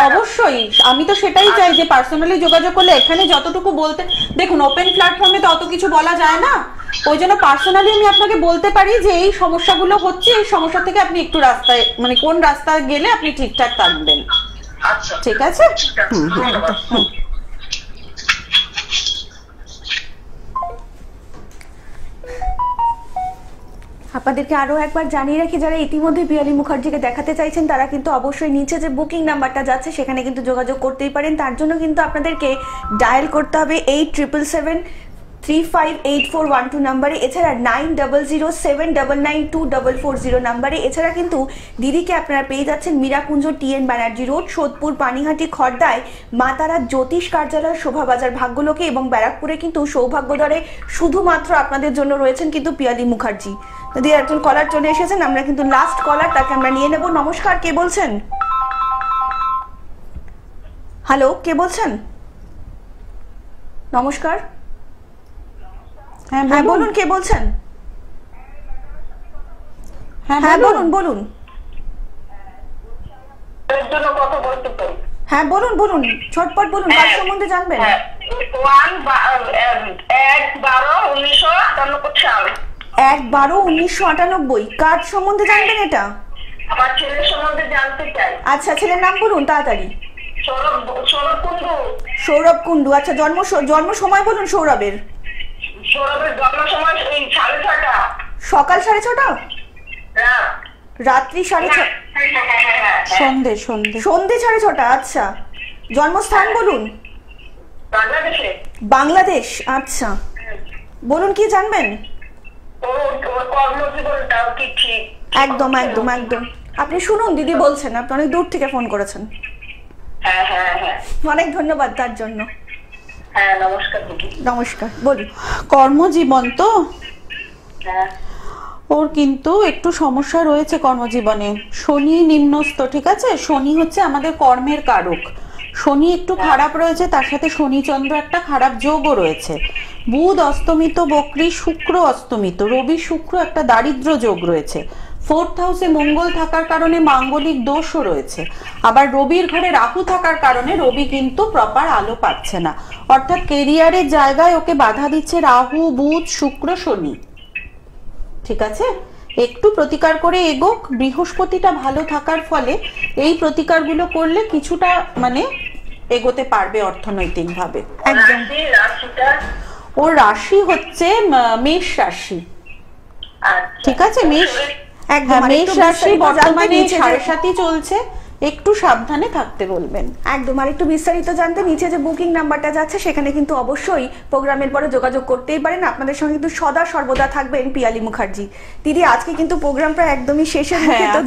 অবশ্যই, আমি তো সেটাই চাই যে পার্সোনালি যোগাযোগ করলে এখানে যতটুকু বলতে, দেখুন ওপেন প্ল্যাটফর্মে তো অত কিছু বলা যায় না, ওই জন্য পার্সোনালি আমি আপনাকে বলতে পারি যে এই সমস্যাগুলো হচ্ছে, এই সমস্যা থেকে আপনি একটু রাস্তায় মানে কোন রাস্তায় গেলে আপনি ঠিকঠাক থাকবেন। আচ্ছা ঠিক আছে। ধন্যবাদ। আপনাদেরকে আরো একবার জানিয়ে রাখি, যারা ইতিমধ্যে পিয়ালি মুখার্জিকে দেখাতে চাইছেন তারা কিন্তু অবশ্যই নিচে যে বুকিং নাম্বারটা যাচ্ছে সেখানে কিন্তু যোগাযোগ করতেই পারেন। তার জন্য কিন্তু আপনাদেরকে ডায়াল করতে হবে 8777358412 নাম্বারে, এছাড়া 9007992440 নাম্বারে। এছাড়া কিন্তু দিদিকে আপনারা পেয়ে যাচ্ছেন মীরাকুঞ্জ TN ব্যানার্জি রোড, সোদপুর, পানিহাটি, খড়দায় মা তারা জ্যোতিষ কার্যালয়, শোভাবাজার, ভাগ্যলোকে এবং ব্যারাকপুরে কিন্তু সৌভাগ্যদ্বারে শুধুমাত্র আপনাদের জন্য রয়েছেন কিন্তু পিয়ালি মুখার্জি। যদি একজন কলার চলে এসেছেন, আমরা কিন্তু লাস্ট কলার, তাকে আমরা নিয়ে নেব। নমস্কার, কে বলছেন? হ্যালো, কে বলছেন? নমস্কার। হ্যাঁ বলুন, কে বলছেন? হ্যাঁ বলুন বলুন। হ্যাঁ বলুন বলুন, ছটপট বলুন, কার সম্বন্ধে জানবেন? 1/12/1998 কার সম্বন্ধে জানবেন এটা? আমার ছেলের সম্বন্ধে জানতে চাই। আচ্ছা, ছেলের নাম বলুন তাড়াতাড়ি। সৌরভ কুন্ডু। সৌরভ কুন্ডু, আচ্ছা জন্ম সময় বলুন সৌরভের। সৌরভের জন্ম সময় 6:30। সকাল 6:30, রাত্রি 6:30, সন্ধে 6:30। আচ্ছা, জন্মস্থান বলুন। বাংলাদেশে। বাংলাদেশ, আচ্ছা বলুন কি জানবেন? কর্মজীবনটাও কি ঠিক? একদম একদম একদম, আপনি শুনুন, দিদি বলছেন, আপনি অনেক দূর থেকে ফোন করেছেন। হ্যাঁ হ্যাঁ হ্যাঁ, অনেক ধন্যবাদ তার জন্য। হ্যাঁ নমস্কার দিদি। নমস্কার, বলুন। কর্মজীবন তো হ্যাঁ, ওর কিন্তু একটু সমস্যা রয়েছে কর্মজীবনে। শনি নিম্নস্থ, ঠিক আছে? শনি হচ্ছে আমাদের কর্মের কারক। শনি একটু খারাপ রয়েছে, তার সাথে শনি চন্দ্র একটা খারাপ যোগও রয়েছে। বুধ অস্তমিত বক্রী, শুক্র অস্তমিত, রবি শুক্র একটা দারিদ্র যোগ রয়েছে। 4th হাউসে মঙ্গল থাকার কারণে মাঙ্গলিক দোষও রয়েছে। আবার রবির ঘরে রাহু থাকার কারণে রবি কিন্তু প্রপার আলো পাচ্ছে না, অর্থাৎ কেরিয়ারের জায়গায় ওকে বাধা দিচ্ছে রাহু, বুধ, শুক্র, শনি। ঠিক আছে, একটু প্রতিকার করে এগোক। বৃহস্পতিটা ভালো থাকার ফলে এই প্রতিকারগুলো করলে কিছুটা মানে এগোতে পারবে অর্থনৈতিকভাবে। একদম। ওর রাশি হচ্ছে মেষ রাশি। ঠিক আছে, মেষ রাশি বর্তমানে 7.5 চলছে, একটু সাবধানে থাকতে বলবেন। একদম। আর একটু বিস্তারিত জানতে নিচে যে বুকিং নাম্বারটা যাচ্ছে সেখানে কিন্তু অবশ্যই প্রোগ্রামের পরে যোগাযোগ করতেই পারেন। আপনাদের সঙ্গে কিন্তু সদা সর্বদা থাকবেন পিয়ালি মুখার্জি। দিদি, আজকে কিন্তু প্রোগ্রামটা একদমই শেষের মুখে, তো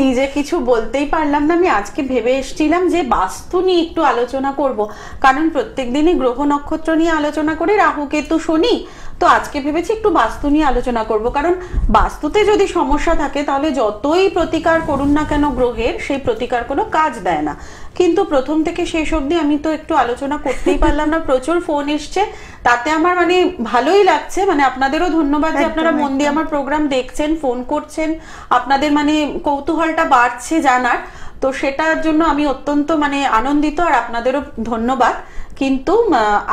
নিজে কিছু বলতেই পারলাম না। আমি আজকে ভেবে এসেছিলাম যে বাস্তু নিয়ে একটু আলোচনা করব, কারণ প্রত্যেকদিনই গ্রহ নক্ষত্র নিয়ে আলোচনা করে, রাহু কেতু শনি, তো আজকে ভেবেছি একটু বাস্তু নিয়ে আলোচনা করব। কারণ বাস্তুতে যদি সমস্যা থাকে তাহলে যতই প্রতিকার করুন না কেন গ্রহের, সেই প্রতিকার কোনো কাজ দেয় না। কিন্তু প্রথম থেকে শেষ অবধি আমি তো একটু আলোচনা করতেই পারলাম না। প্রচুর ফোন এসছে, তাতে আমার মানে ভালোই লাগছে। মানে আপনাদেরও ধন্যবাদ যে আপনারা মন দিয়ে আমার প্রোগ্রাম দেখছেন, ফোন করছেন, আপনাদের মানে কৌতূহলটা বাড়ছে জানার, তো সেটার জন্য আমি অত্যন্ত মানে আনন্দিত, আর আপনাদেরও ধন্যবাদ। কিন্তু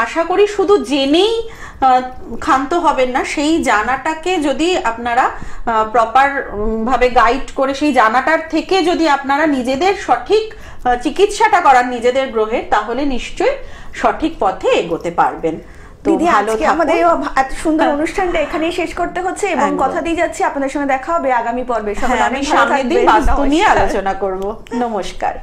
আশা করি শুধু জেনেই ক্ষান্ত হবেন না, সেই জানাটাকে যদি আপনারা প্রপার ভাবে গাইড করে, সেই জানাটার থেকে যদি আপনারা নিজেদের সঠিক চিকিৎসাটা করান নিজেদের গ্রহের, তাহলে নিশ্চয়ই সঠিক পথে এগোতে পারবেন। দিদি, আজকে আমাদের এত সুন্দর অনুষ্ঠানটা এখানেই শেষ করতে হচ্ছে, এবং কথা দিয়ে যাচ্ছি আপনাদের সঙ্গে দেখা হবে আগামী পর্বে। আমি সামনের দিন বাস্তু নিয়ে আলোচনা করব। নমস্কার।